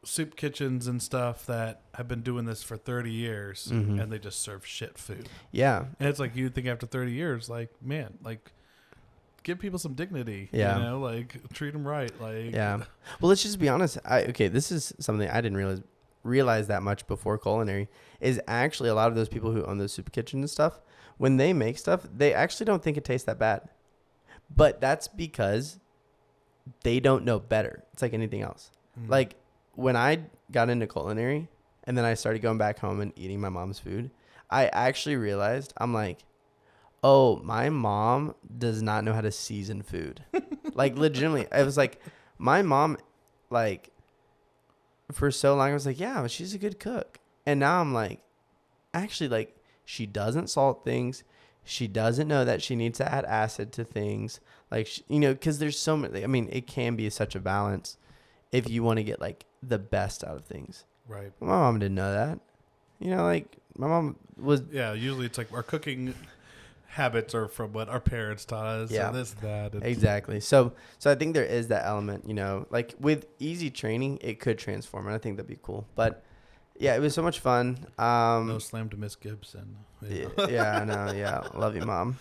soup kitchens and stuff that have been doing this for 30 years Mm-hmm. and they just serve shit food. Yeah. And it's like, you'd think after 30 years, like, man, like, give people some dignity. Yeah. Like, treat them right. Like, Yeah. Well, let's just be honest. This is something I didn't realize that much before culinary, is actually a lot of those people who own those soup kitchens and stuff, when they make stuff, they actually don't think it tastes that bad. But that's because they don't know better. It's like anything else. Mm. Like, when I got into culinary and then I started going back home and eating my mom's food, I actually realized, I'm like, oh, my mom does not know how to season food. Like, legitimately, it was like, my mom, like, for so long, I was like, yeah, she's a good cook. And now I'm like, actually, like, she doesn't salt things. She doesn't know that she needs to add acid to things. Like, because there's so many, I mean, it can be such a balance if you want to get, like, the best out of things. Right. My mom didn't know that. Like, my mom was. Yeah, usually it's like our cooking habits are from what our parents taught us. Yeah. And this, that. And Exactly. So I think there is that element, like, with easy training, it could transform, and I think that'd be cool. But yeah, it was so much fun. no slam to Miss Gipson. Yeah, I know. Yeah. Love you, Mom.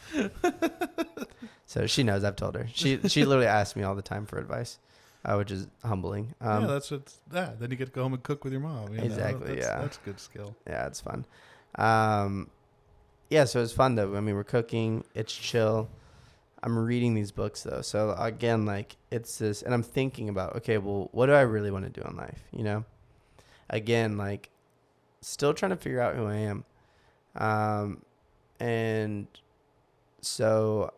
So she knows, I've told her. She literally asks me all the time for advice, which is humbling. Yeah, that's what. Yeah, then you get to go home and cook with your mom. Exactly. That's a good skill. Yeah, it's fun. Yeah, so it's fun though. I mean, we're cooking. It's chill. I'm reading these books though. So again, like, it's this, and I'm thinking about, okay, well, what do I really want to do in life? Again, like, still trying to figure out who I am. And so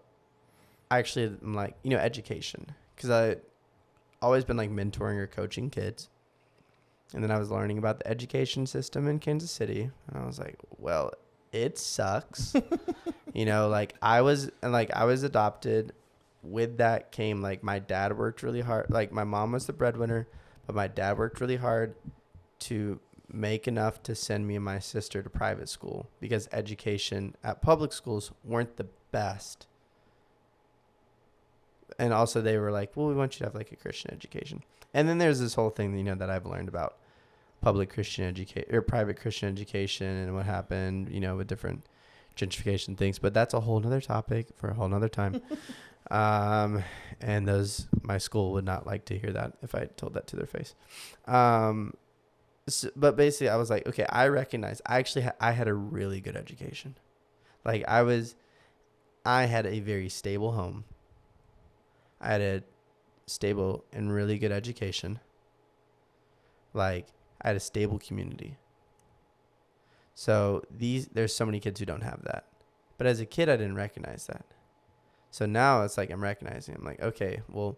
actually I'm like, education, because I always been like mentoring or coaching kids. And then I was learning about the education system in Kansas City. And I was like, well, it sucks. Like, I was adopted. With that came, like, my dad worked really hard. Like, my mom was the breadwinner, but my dad worked really hard to make enough to send me and my sister to private school, because education at public schools weren't the best. And also they were like, well, we want you to have, like, a Christian education. And then there's this whole thing, that I've learned about public Christian education or private Christian education and what happened, with different gentrification things. But that's a whole nother topic for a whole nother time. And my school would not like to hear that if I told that to their face. But basically I was like, okay, I recognize I had a really good education. Like, I had a very stable home. I had a stable and really good education. Like, I had a stable community. So there's so many kids who don't have that. But as a kid, I didn't recognize that. So now it's like I'm recognizing. I'm like, okay, well,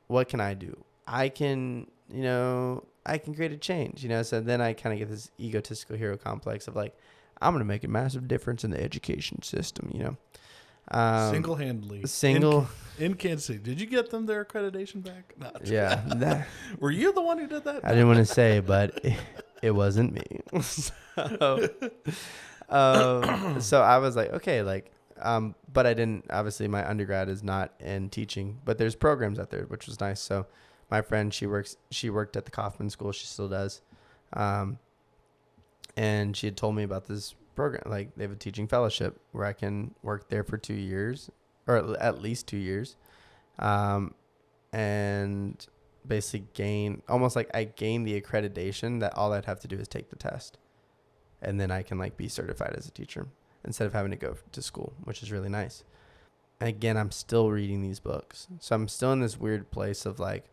what can I do? I can create a change, So then I kind of get this egotistical hero complex of like, I'm going to make a massive difference in the education system, Single-handedly. In Kansas City. Did you get them their accreditation back? No. Yeah. Were you the one who did that? I didn't want to say, but it wasn't me. So I was like, okay, like, but I didn't, obviously my undergrad is not in teaching, but there's programs out there, which was nice. So my friend, she worked at the Kaufman School. She still does. And she had told me about this program. Like, they have a teaching fellowship where I can work there for 2 years, or at least 2 years. And basically I gain the accreditation that all I'd have to do is take the test. And then I can like be certified as a teacher instead of having to go to school, which is really nice. And again, I'm still reading these books. So I'm still in this weird place of like,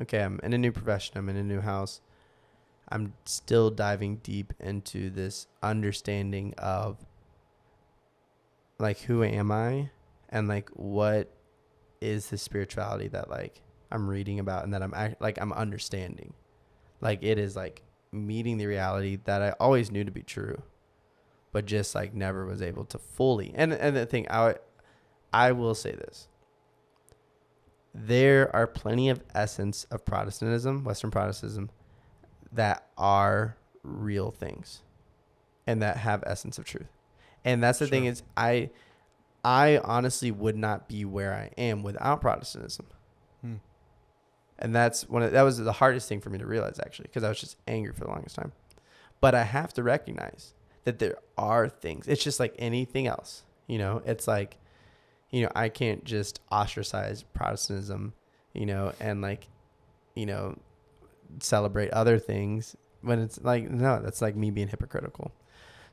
okay, I'm in a new profession. I'm in a new house. I'm still diving deep into this understanding of like, who am I? And like, what is the spirituality that like I'm reading about and that I'm understanding. Like, it is like meeting the reality that I always knew to be true, but just like never was able to fully. And the thing, I will say this. There are plenty of essence of Protestantism, Western Protestantism, that are real things and that have essence of truth. And that's the thing is, I honestly would not be where I am without Protestantism. And that was the hardest thing for me to realize, actually, because I was just angry for the longest time. But I have to recognize that there are things. It's just like anything else, you know. It's like, you know, I can't just ostracize Protestantism, you know, and like, you know, celebrate other things when it's like, no, that's like me being hypocritical.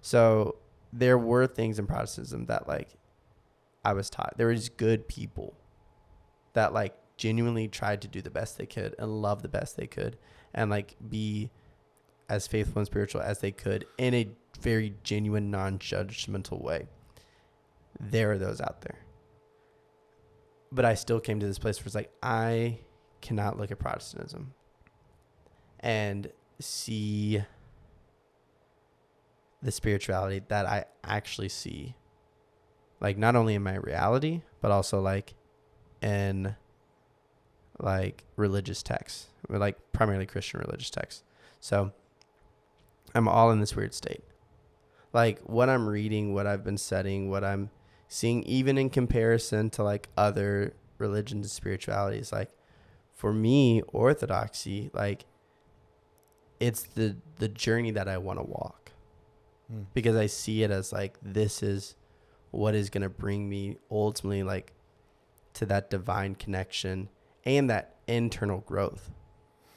So there were things in Protestantism that like I was taught. There was good people that like genuinely tried to do the best they could and love the best they could and like be as faithful and spiritual as they could in a very genuine, non-judgmental way. There are those out there. But I still came to this place where it's like, I cannot look at Protestantism and see the spirituality that I actually see, like not only in my reality, but also like in like religious texts, or like primarily Christian religious texts. So I'm all in this weird state. Like what I'm reading, what I've been studying, what I'm seeing, even in comparison to like other religions and spiritualities, like for me, orthodoxy, like it's the journey that I want to walk, because I see it as like, this is what is going to bring me ultimately like to that divine connection and that internal growth.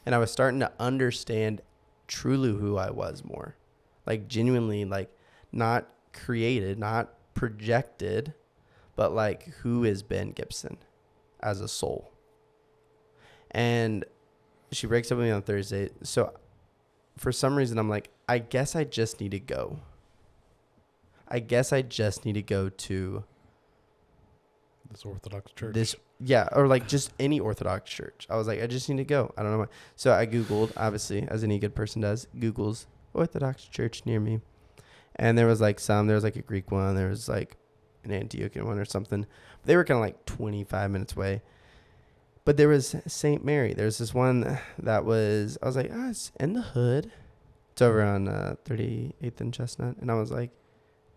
And I was starting to understand truly who I was more, like genuinely, like not created, not projected, but like who is Ben Gipson as a soul. And she breaks up with me on Thursday. So for some reason, I'm like, I guess I just need to go. I guess I just need to go to this Orthodox church. Or like just any Orthodox church. I was like, I just need to go. I don't know why. So I Googled, obviously, as any good person does, Googles Orthodox church near me. And there was like there was like a Greek one. There was like an Antiochian one or something. They were kind of like 25 minutes away. But there was St. Mary. There's this one that was, I was like, it's in the hood. It's over on 38th and Chestnut. And I was like,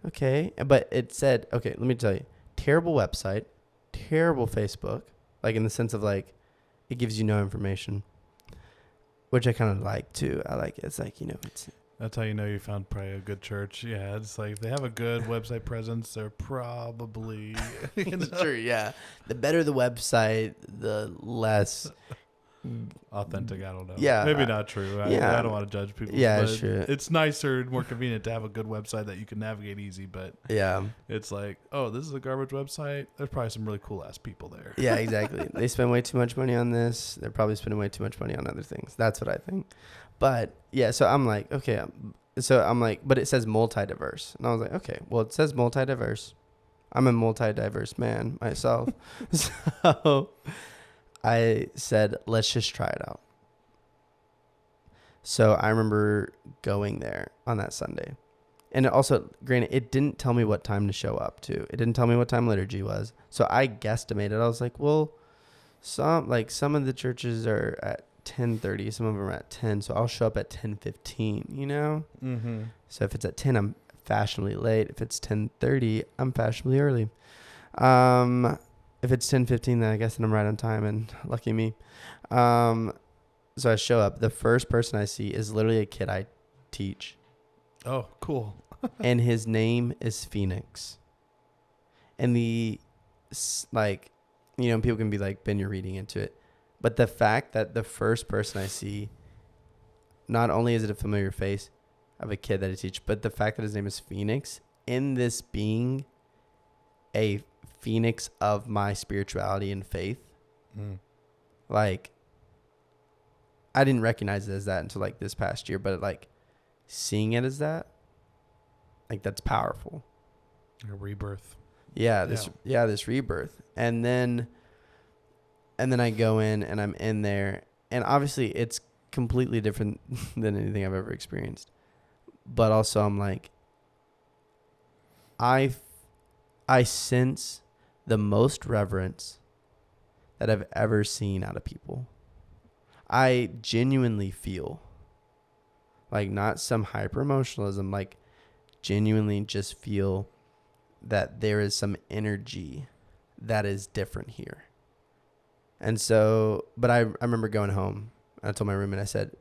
okay. But it said, okay, let me tell you, terrible website, terrible Facebook, like in the sense of like, it gives you no information, which I kind of like too. I like it. It's like, you know, that's how you know you found probably a good church. Yeah, it's like they have a good website presence. They're probably it's true. Yeah, the better the website, the less authentic. I don't know. Yeah, maybe not true. I don't want to judge people. Yeah, but sure. It's nicer, more convenient to have a good website that you can navigate easy. But yeah, it's like, oh, this is a garbage website. There's probably some really cool ass people there. Yeah, exactly. They spend way too much money on this. They're probably spending way too much money on other things. That's what I think. But yeah, so I'm like, okay. So I'm like, but it says multi-diverse. And I was like, okay, well, it says multi-diverse. I'm a multi-diverse man myself. So I said, let's just try it out. So I remember going there on that Sunday. And it also, granted, it didn't tell me what time to show up to. It didn't tell me what time liturgy was. So I guesstimated. I was like, well, some of the churches are at 10:30, some of them are at 10, so I'll show up at 10:15, you know? Mm-hmm. So if it's at 10, I'm fashionably late. If it's 10:30, I'm fashionably early. if it's 10:15, then I guess I'm right on time, and lucky me. So I show up. The first person I see is literally a kid I teach, Oh, cool. and his name is Phoenix. And like, people can be like, Ben, you're reading into it. But the fact that the first person I see, not only is it a familiar face of a kid that I teach, but the fact that his name is Phoenix, in this being a phoenix of my spirituality and faith, like, I didn't recognize it as that until like this past year, but like seeing it as that, like, that's powerful. A rebirth. This rebirth. And then I go in and I'm in there, and obviously it's completely different than anything I've ever experienced. But also I'm like, I sense the most reverence that I've ever seen out of people. I genuinely feel like, not some hyper emotionalism, like genuinely just feel that there is some energy that is different here. And so, but I remember going home. I told my roommate, I said,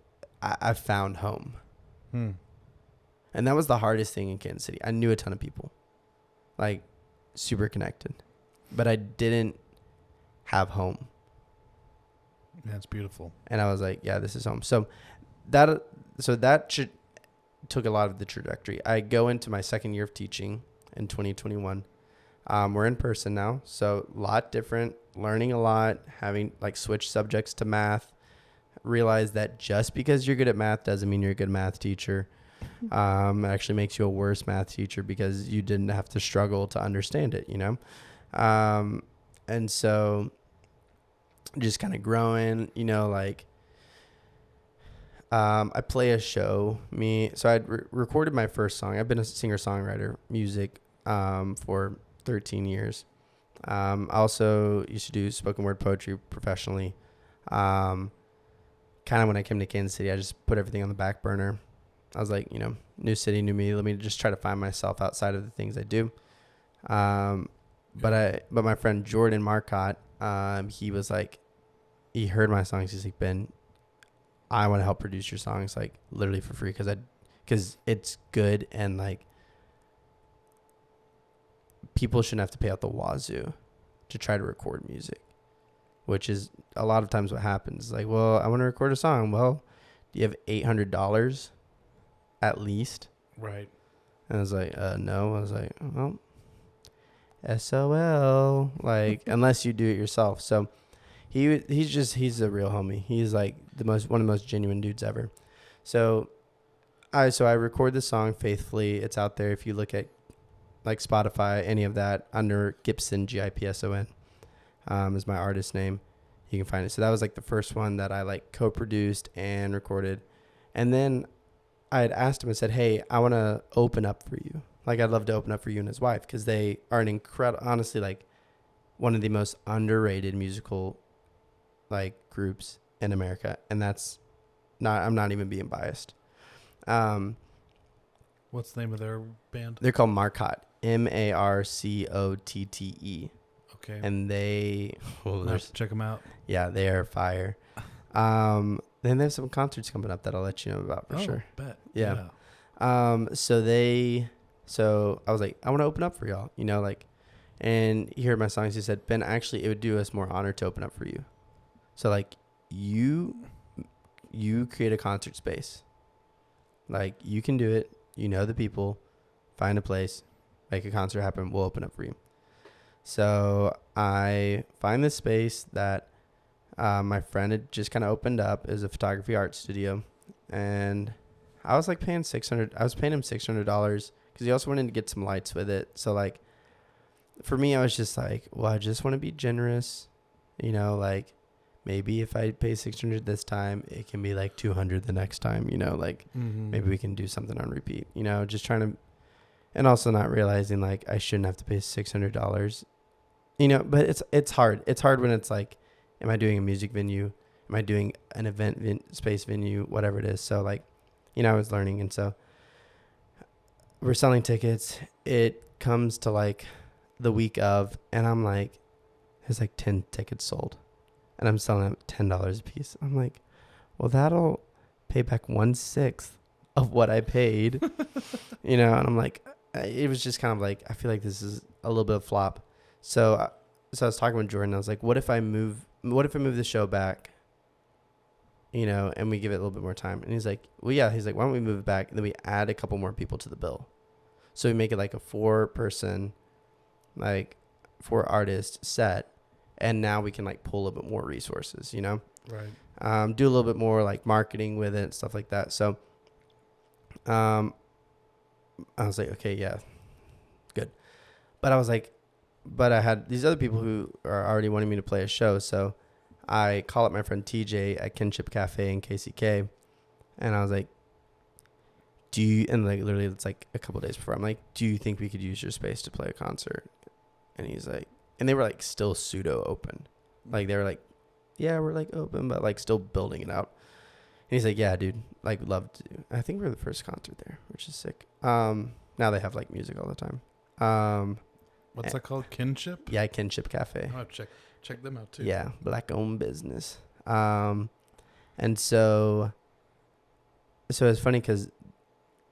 I found home. And that was the hardest thing in Kansas City. I knew a ton of people, like super connected, but I didn't have home. Yeah, it's beautiful. And I was like, yeah, this is home. So that took a lot of the trajectory. I go into my second year of teaching in 2021. We're in person now, so a lot different, learning a lot, having like switched subjects to math. Realize that just because you're good at math doesn't mean you're a good math teacher. It actually makes you a worse math teacher because you didn't have to struggle to understand it, and so just kind of growing, like, I play a show. So I'd recorded my first song. I've been a singer-songwriter, music, for 13 years. I also used to do spoken word poetry professionally. Kind of when I came to Kansas City, I just put everything on the back burner. I was like, new city, new me. Let me just try to find myself outside of the things I do. But my friend Jordan Marcotte, he was like, he heard my songs. He's like, Ben, I want to help produce your songs, like, literally for free, because it's good, and like, people shouldn't have to pay out the wazoo to try to record music, which is a lot of times what happens. Like, well, I want to record a song. Well, do you have $800 at least? Right. And I was like, no. I was like, well, SOL, like, unless you do it yourself. So he's a real homie. He's like one of the most genuine dudes ever. So I record the song faithfully. It's out there. If you look at like Spotify, any of that, under Gipson, Gipson, is my artist name. You can find it. So that was like the first one that I like co-produced and recorded. And then I had asked him, I said, hey, I want to open up for you. Like, I'd love to open up for you and his wife, because they are an incredible, honestly, like one of the most underrated musical like groups in America. And that's not, I'm not even being biased. What's the name of their band? They're called Marcotte, Marcotte. Okay. And they, check them out. Yeah, they are fire. Then they have some concerts coming up that I'll let you know about for sure. Bet. Yeah. So I was like, I want to open up for y'all, like, and he heard my songs. He said, Ben, actually, it would do us more honor to open up for you. So like, you create a concert space. Like, you can do it. The people, find a place, make a concert happen. We'll open up for you. So I find this space that my friend had just kind of opened up. Is a photography art studio, and I was like paying $600. I was paying him $600 because he also wanted to get some lights with it. So like, for me, I was just like, well, I just want to be generous, like, maybe if I pay $600 this time, it can be like $200 the next time, like, maybe we can do something on repeat, just trying to, and also not realizing like I shouldn't have to pay $600, but it's hard. It's hard when it's like, am I doing a music venue? Am I doing an event space venue, whatever it is? So like, I was learning. And so we're selling tickets. It comes to like the week of, and I'm like, has like 10 tickets sold, and I'm selling them $10 a piece. I'm like, well, that'll pay back 1/6 of what I paid, And I'm like, it was just kind of like, I feel like this is a little bit of flop. So I was talking with Jordan. I was like, what if I move the show back, and we give it a little bit more time? And he's like, well, yeah. He's like, why don't we move it back? And then we add a couple more people to the bill. So we make it like a 4-person, like 4-artist set. And now we can like pull a little bit more resources, Right. Do a little bit more like marketing with it and stuff like that. So I was like, okay, yeah, good. But I was like, but I had these other people who are already wanting me to play a show. So I call up my friend TJ at Kinship Cafe in KCK. And I was like, and like literally it's like a couple days before, I'm like, do you think we could use your space to play a concert? And he's like, and they were like still pseudo open. Like they were like, yeah, we're like open, but like still building it out. And he's like, yeah, dude, like love to. I think we're the first concert there, which is sick. Now they have like music all the time. What's that called? Kinship? Yeah, Kinship Cafe. Oh, check them out too. Yeah, black owned business. And so it's funny because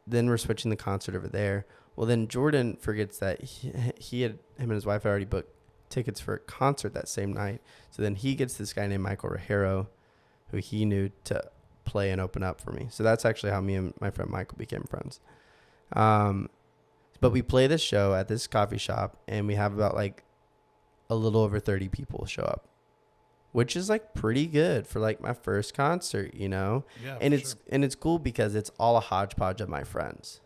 then we're switching the concert over there. Well, then Jordan forgets that him and his wife had already booked tickets for a concert that same night. So then he gets this guy named Michael Rogero, who he knew, to play and open up for me. So that's actually how me and my friend Michael became friends. But we play this show at this coffee shop, and we have about like a little over 30 people show up, which is like pretty good for like my first concert, Yeah. And it's cool because it's all a hodgepodge of my friends.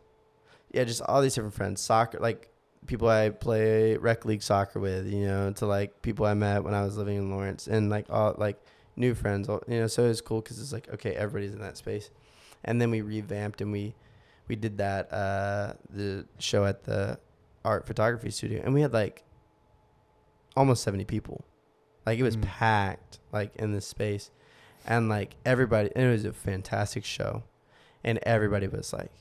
Yeah, just all these different friends. Soccer, like people I play rec league soccer with, to like people I met when I was living in Lawrence, and like all like new friends, so it's cool because it's like, okay, everybody's in that space. And then we revamped and we did that the show at the art photography studio, and we had like almost 70 people. Like it was packed like in this space, and like everybody, and it was a fantastic show, and everybody was like,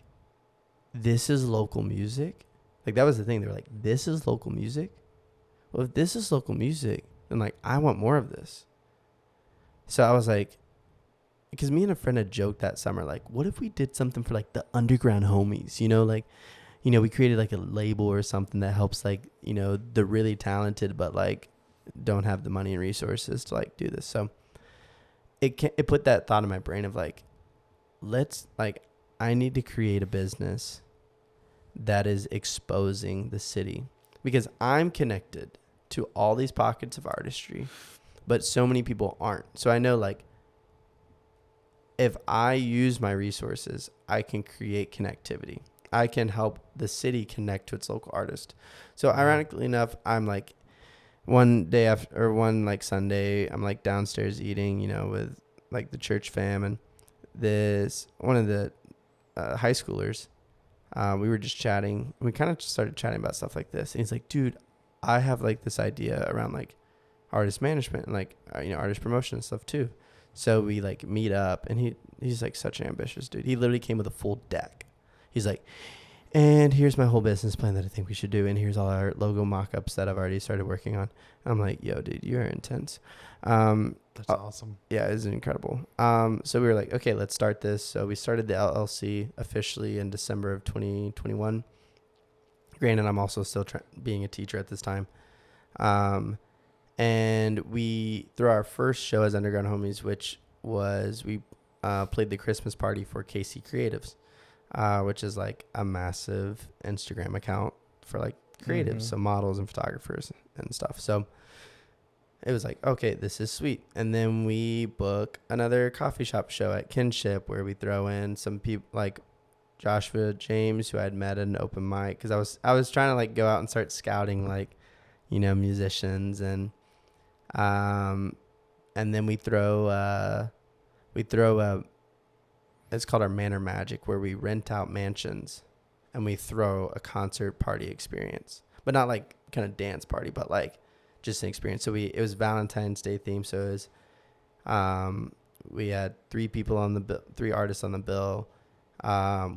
this is local music. Like that was the thing. They were like, this is local music. Well, if this is local music, then like I want more of this. So I was like, because me and a friend had joked that summer, like, what if we did something for like the underground homies, we created like a label or something that helps like, the really talented, but like don't have the money and resources to like do this. So it put that thought in my brain of like, I need to create a business that is exposing the city, because I'm connected to all these pockets of artistry, but so many people aren't. So I know like if I use my resources, I can create connectivity. I can help the city connect to its local artist. So ironically enough, I'm like one Sunday, I'm like downstairs eating, with like the church fam, and one of the high schoolers, we were just chatting. We kind of just started chatting about stuff like this. And he's like, dude, I have like this idea around like artist management and like, artist promotion and stuff too. So we like meet up, and he's like such an ambitious dude. He literally came with a full deck. He's like, and here's my whole business plan that I think we should do. And here's all our logo mock-ups that I've already started working on. And I'm like, yo, dude, you're intense. That's awesome. Yeah, it's incredible. So we were like, okay, let's start this. So we started the LLC officially in December of 2021. Granted, I'm also still being a teacher at this time. And we, through our first show as Underground Homies, which was, we played the Christmas party for KC Creatives, which is like a massive Instagram account for like creatives, so models and photographers and stuff. So it was like, okay, this is sweet. And then we book another coffee shop show at Kinship, where we throw in some people like Joshua James, who I had met at an open mic, because I was trying to like go out and start scouting like, musicians, and then we throw it's called our Manor Magic, where we rent out mansions and we throw a concert party experience, but not like kind of dance party, but like just an experience. So it was Valentine's Day themed. So it was, we had 3 artists on the bill.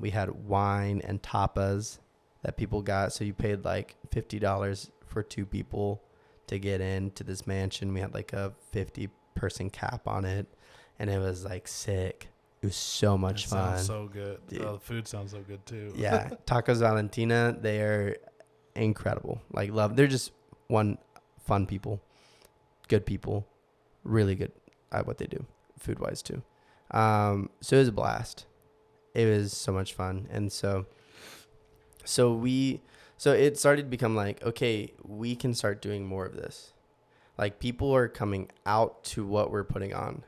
We had wine and tapas that people got. So you paid like $50 for 2 people to get into this mansion. We had like a 50-person cap on it, and it was like sick. It was so much fun. Sounds so good. Dude. Oh, the food sounds so good too. Yeah, Tacos Valentina, they are incredible. Like they're just fun people, good people, really good at what they do, food wise too. So it was a blast. It was so much fun, and so it started to become like, okay, we can start doing more of this. Like people are coming out to what we're putting on.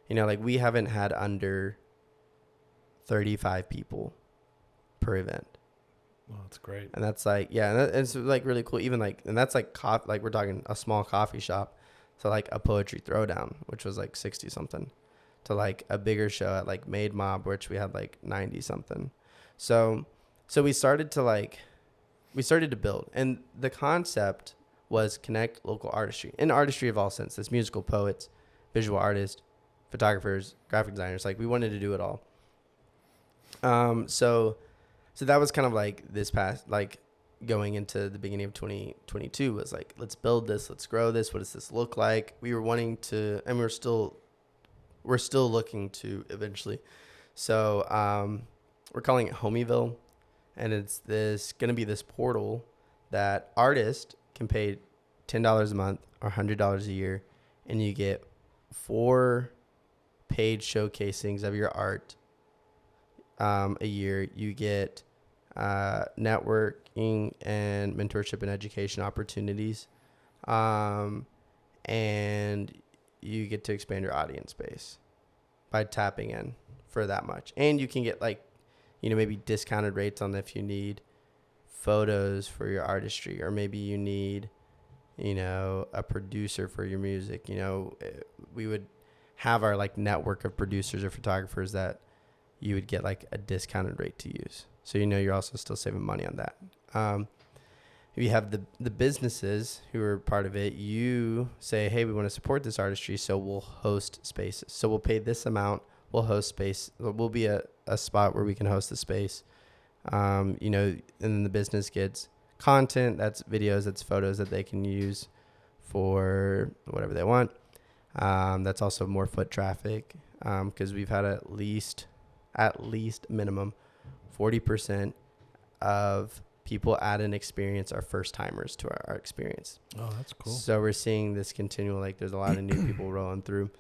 You know, like we haven't had under 35 people per event. Oh, that's great. And that's like, yeah, and it's like really cool. Even like, and that's like like we're talking a small coffee shop. So like a poetry throwdown, which was like 60 something, to like a bigger show at like Made Mob, which we had like 90 something. So we started to build, and the concept was connect local artistry, and artistry of all sense. This musical poets, visual artists, photographers, graphic designers. Like we wanted to do it all. So that was kind of like this past, like going into the beginning of 2022 was like, let's build this, let's grow this. What does this look like? We were wanting to, and we're still looking to eventually. So we're calling it Homieville, and it's going to be this portal that artists can pay $10 a month or $100 a year, and you get 4 paid showcasings of your art a year. You get networking and mentorship and education opportunities, and you get to expand your audience base by tapping in for that much. And you can get like, you know, maybe discounted rates on if you need photos for your artistry, or maybe you need, you know, a producer for your music. You know, we would have our like network of producers or photographers that you would get like a discounted rate to use. So, you know, you're also still saving money on that. If you have the businesses who are part of it, you say, hey, we want to support this artistry, so we'll host spaces. So we'll pay this amount, we'll host space. We'll be a spot where we can host the space. You know, and then the business gets content, that's videos, that's photos that they can use for whatever they want. That's also more foot traffic, because we've had at least minimum 40% of people at an experience are first timers to our experience. Oh, that's cool. So we're seeing this continual, like there's a lot of new people rolling through.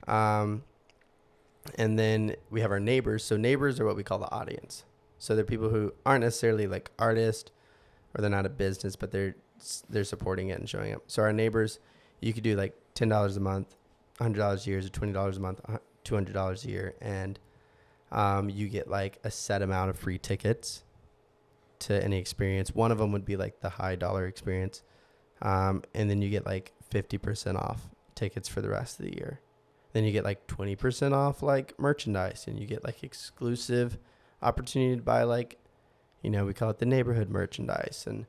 And then we have our neighbors. So neighbors are what we call the audience. So they're people who aren't necessarily like artists, or they're not a business, but they're supporting it and showing up. So our neighbors, you could do like $10 a month, $100 a year, or $20 a month, $200 a year. And you get like a set amount of free tickets to any experience. One of them would be like the high dollar experience. And then you get like 50% off tickets for the rest of the year. Then you get like 20% off like merchandise, and you get like exclusive opportunity to buy like, you know, we call it the neighborhood merchandise. And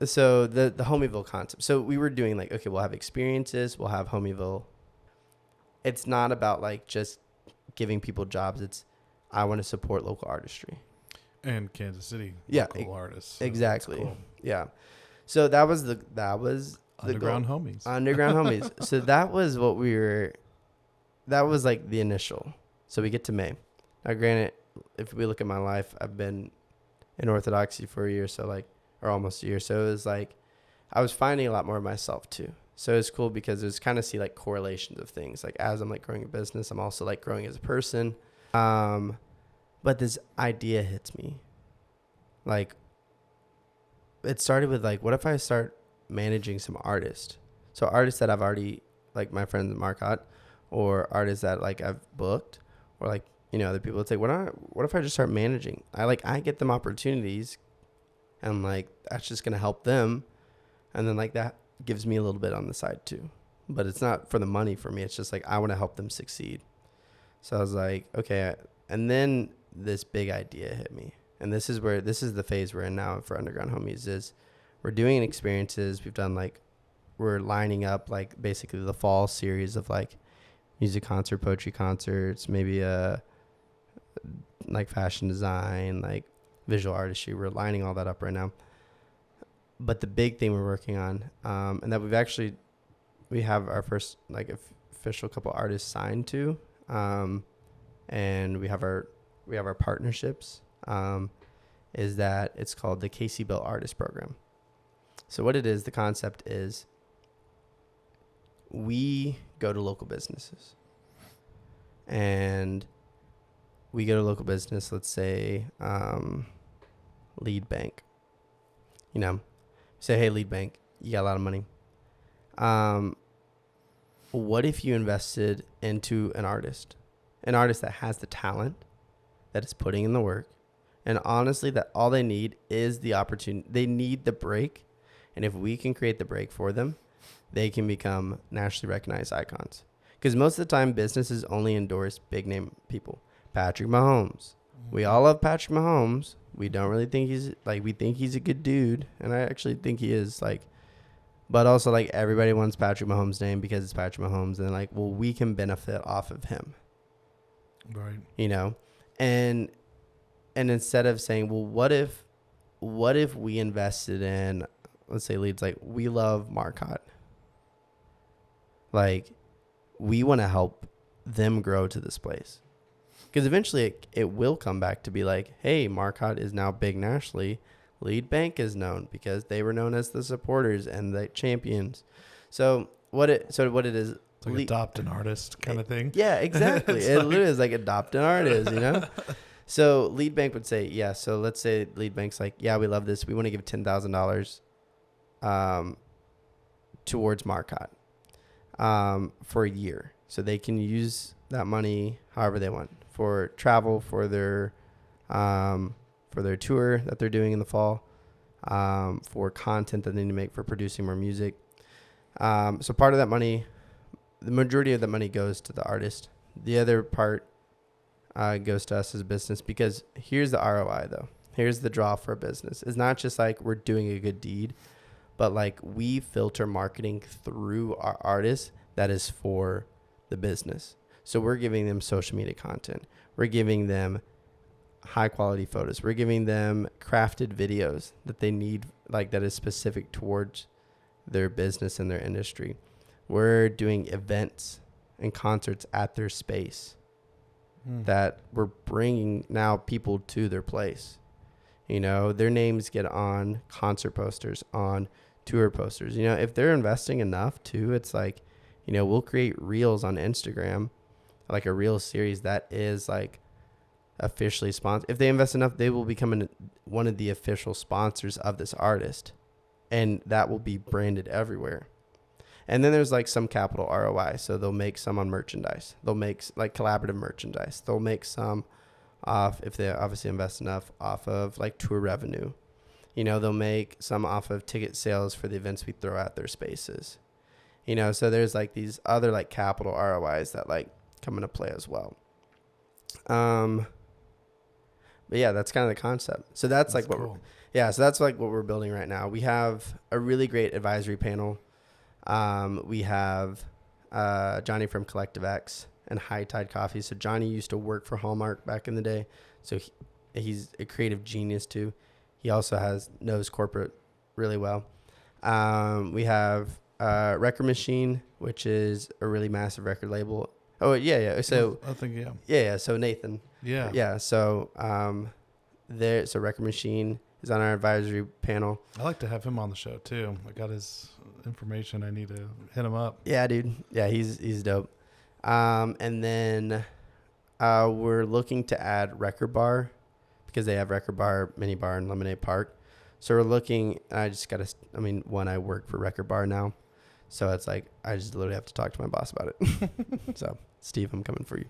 so the Homieville concept. So we were doing like, okay, we'll have experiences, we'll have Homieville. It's not about like just giving people jobs. It's, I want to support local artistry. And Kansas City, yeah, local artists. So exactly. cool. Yeah. So that was the Underground goal. Homies. Underground Homies. So that was what that was like the initial. So we get to May. Now, granted, if we look at my life, I've been in Orthodoxy for a year, so like, or almost a year. So it was like, I was finding a lot more of myself too. So it's cool because it was kind of see like correlations of things. Like as I'm like growing a business, I'm also like growing as a person. But this idea hits me. Like, it started with like, what if I start managing some artists? So artists that I've already, like my friends Marcotte, or artists that like I've booked, or like, you know, other people. It's like, what if I just start managing? I get them opportunities, and like that's just gonna help them, and then like that gives me a little bit on the side too. But it's not for the money for me. It's just like I want to help them succeed. So I was like, okay. And then this big idea hit me, and this is the phase we're in now for Underground Homies. Is we're doing experiences. We've done like, we're lining up like basically the fall series of like music concert, poetry concerts, maybe like fashion design, like visual artistry. We're lining all that up right now. But the big thing we're working on, and that we have our first like official couple artists signed to, and we have our partnerships, is that it's called the KC Bill Artist Program. So what it is, the concept is we go to local businesses, and we go to local business, let's say Lead Bank. You know, say, hey, Lead Bank, you got a lot of money. What if you invested into an artist that has the talent, that is putting in the work, and honestly, that all they need is the opportunity. They need the break. And if we can create the break for them, they can become nationally recognized icons. Because most of the time, businesses only endorse big name people. Patrick Mahomes. We all love Patrick Mahomes. We don't really think we think he's a good dude. And I actually think he is, but also like everybody wants Patrick Mahomes' name because it's Patrick Mahomes. And like, well, we can benefit off of him. Right. You know? And instead of saying, well, what if we invested in, let's say Leeds, like we love Marcotte. Like we want to help them grow to this place. Because eventually it will come back to be like, hey, Marcotte is now big nationally. Lead Bank is known because they were known as the supporters and the champions. So what it is, it's like adopt an artist kind of thing. Yeah, exactly. It literally is like adopt an artist, you know? So Lead Bank would say, yeah. So let's say Lead Bank's like, yeah, we love this. We want to give $10,000 towards Marcotte for a year. So they can use that money however they want for travel, for their tour that they're doing in the fall, for content that they need to make for producing more music. So part of that money, the majority of the money goes to the artist. The other part goes to us as a business, because here's the ROI though. Here's the draw for a business. It's not just like we're doing a good deed, but like we filter marketing through our artists that is for the business. So we're giving them social media content. We're giving them high quality photos. We're giving them crafted videos that they need, like that is specific towards their business and their industry. We're doing events and concerts at their space that we're bringing now people to their place. You know, their names get on concert posters, on tour posters. You know, if they're investing enough too, it's like, you know, we'll create reels on Instagram, like a reel series that is like officially sponsored. If they invest enough, they will become one of the official sponsors of this artist, and that will be branded everywhere. And then there's like some capital ROI. So they'll make some on merchandise. They'll make like collaborative merchandise. They'll make some off, if they obviously invest enough, off of like tour revenue. You know, they'll make some off of ticket sales for the events we throw at their spaces. You know, so there's like these other like capital ROIs that like come into play as well. But yeah, that's kind of the concept. So that's like what cool. so that's like what we're building right now. We have a really great advisory panel. We have Johnny from Collective X and High Tide Coffee. So Johnny used to work for Hallmark back in the day. So he's a creative genius too. He also knows corporate really well. We have Record Machine, which is a really massive record label. Oh yeah. So I think yeah. So Nathan. Yeah. So so Record Machine is on our advisory panel. I like to have him on the show too. I got his information. I need to hit him up. Yeah, dude. Yeah, he's dope. And then we're looking to add Record Bar, because they have Record Bar, Mini Bar, and Lemonade Park. So we're looking. I work for Record Bar now, so it's like I just literally have to talk to my boss about it. So Steve, I'm coming for you.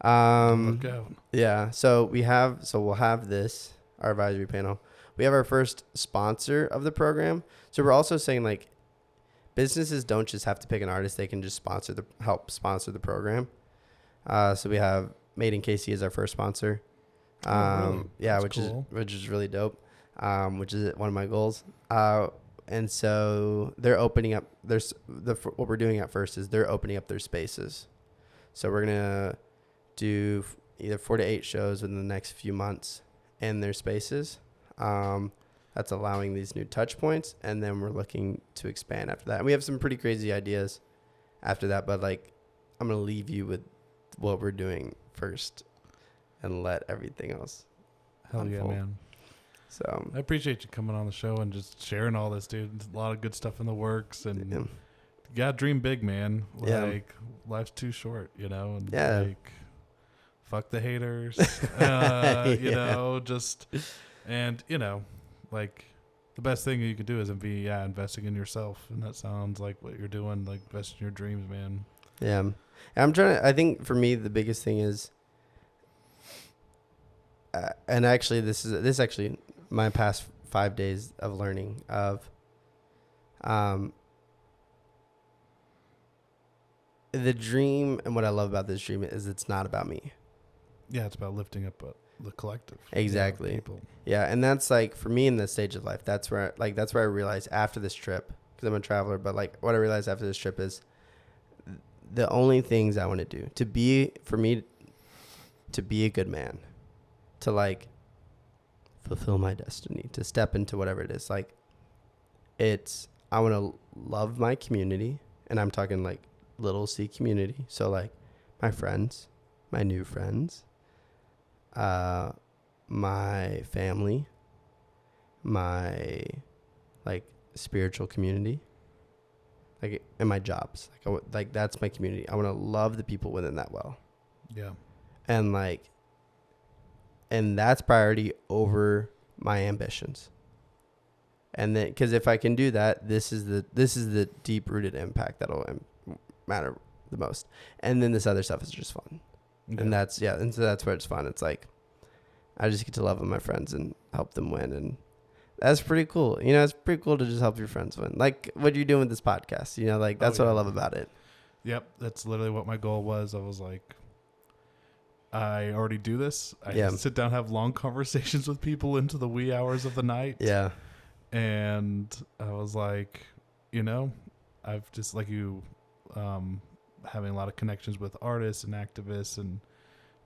Look out. Yeah. So we'll have this, our advisory panel. We have our first sponsor of the program. So we're also saying like businesses don't just have to pick an artist. They can just help sponsor the program. So we have Made in KC as our first sponsor. Really? Yeah, That's cool. which is really dope. Which is one of my goals. And so they're opening up what we're doing at first is they're opening up their spaces. So we're going to do either 4 to 8 shows within the next few months in their spaces. that's allowing these new touch points. And then we're looking to expand after that. And we have some pretty crazy ideas after that. But like, I'm going to leave you with what we're doing first and let everything else Hell unfold. yeah, man. So I appreciate you coming on the show and just sharing all this, dude. There's a lot of good stuff in the works, and you gotta dream big, man. Like life's too short, you know. And like, fuck the haters, you know. Just and you know, like the best thing you can do is be investing in yourself, and that sounds like what you're doing. Like invest in your dreams, man. Yeah, and I'm trying to. I think for me the biggest thing is, and actually this is actually my past 5 days of learning of the dream. And what I love about this dream is it's not about me. Yeah, it's about lifting up the collective. Exactly. People. Yeah, and that's like for me in this stage of life, that's where I realized after this trip, because I'm a traveler, but like what I realized after this trip is the only things I want to do to be a good man, to like fulfill my destiny, to step into whatever it is. Like I want to love my community, and I'm talking like little C community. So like my friends, my new friends, my family, my like spiritual community, like and my jobs. Like that's my community. I want to love the people within that well. Yeah. And that's priority over my ambitions. And then, because if I can do that, this is the deep rooted impact that'll matter the most. And then this other stuff is just fun. Yeah. And so that's where it's fun. It's like, I just get to love my friends and help them win. And that's pretty cool. You know, it's pretty cool to just help your friends win. Like what you're doing with this podcast, you know, like that's what I love about it. Yep. That's literally what my goal was. I was like, I already do this. I sit down, have long conversations with people into the wee hours of the night. Yeah. And I was like, you know, I've just like you, having a lot of connections with artists and activists and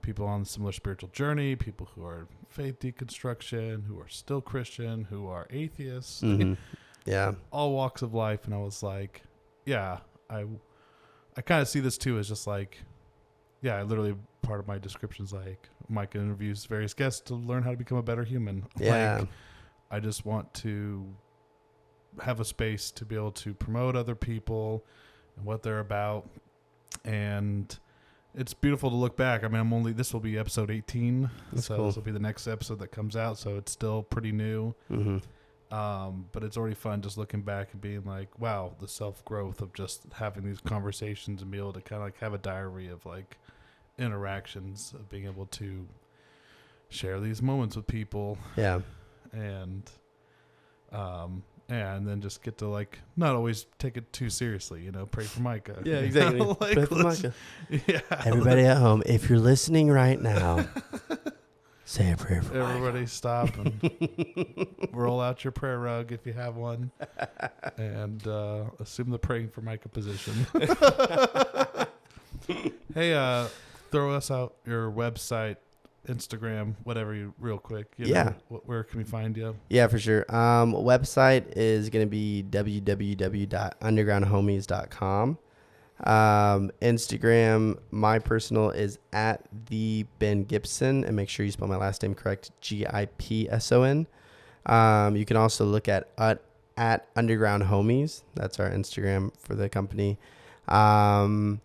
people on a similar spiritual journey, people who are faith deconstruction, who are still Christian, who are atheists. Mm-hmm. Yeah. All walks of life. And I was like, yeah, I kind of see this too as just like, yeah, I literally, part of my description is like, Micah interviews various guests to learn how to become a better human. Yeah. Like, I just want to have a space to be able to promote other people and what they're about. And it's beautiful to look back. I mean, this will be episode 18. That's so cool. This will be the next episode that comes out. So it's still pretty new. Mm-hmm. But it's already fun just looking back and being like, wow, the self-growth of just having these conversations and be able to kind of like have a diary of like interactions, of being able to share these moments with people. Yeah. And then just get to like not always take it too seriously, you know, pray for Micah. Yeah, exactly. Like, pray for Micah. Yeah. Everybody at home, if you're listening right now, say a prayer for everybody Micah. Stop and roll out your prayer rug if you have one, and assume the praying for Micah position. Hey, throw us out your website, Instagram, whatever, you real quick. You know, where can we find you? Yeah, for sure. Website is going to be www.undergroundhomies.com. Instagram, my personal is at the Ben Gipson, and make sure you spell my last name correct, Gipson. You can also look at Underground Homies. That's our Instagram for the company. And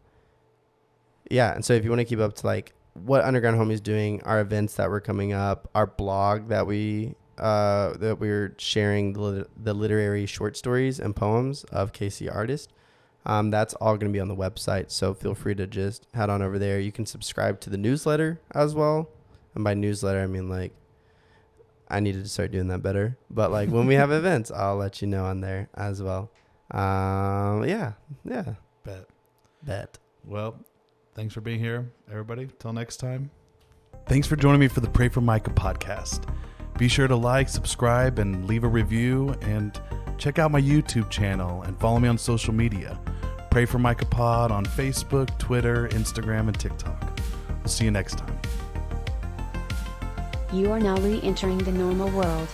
so if you want to keep up to like what Underground Homies is doing, our events that were coming up, our blog that we're sharing the literary short stories and poems of KC artists. That's all going to be on the website. So feel free to just head on over there. You can subscribe to the newsletter as well. And by newsletter, I mean like, I needed to start doing that better. But like when we have events, I'll let you know on there as well. Yeah. Bet. Well, thanks for being here, everybody. Till next time. Thanks for joining me for the Pray for Micah podcast. Be sure to like, subscribe, and leave a review. And check out my YouTube channel and follow me on social media. Pray for Micah Pod on Facebook, Twitter, Instagram, and TikTok. We'll see you next time. You are now re-entering the normal world.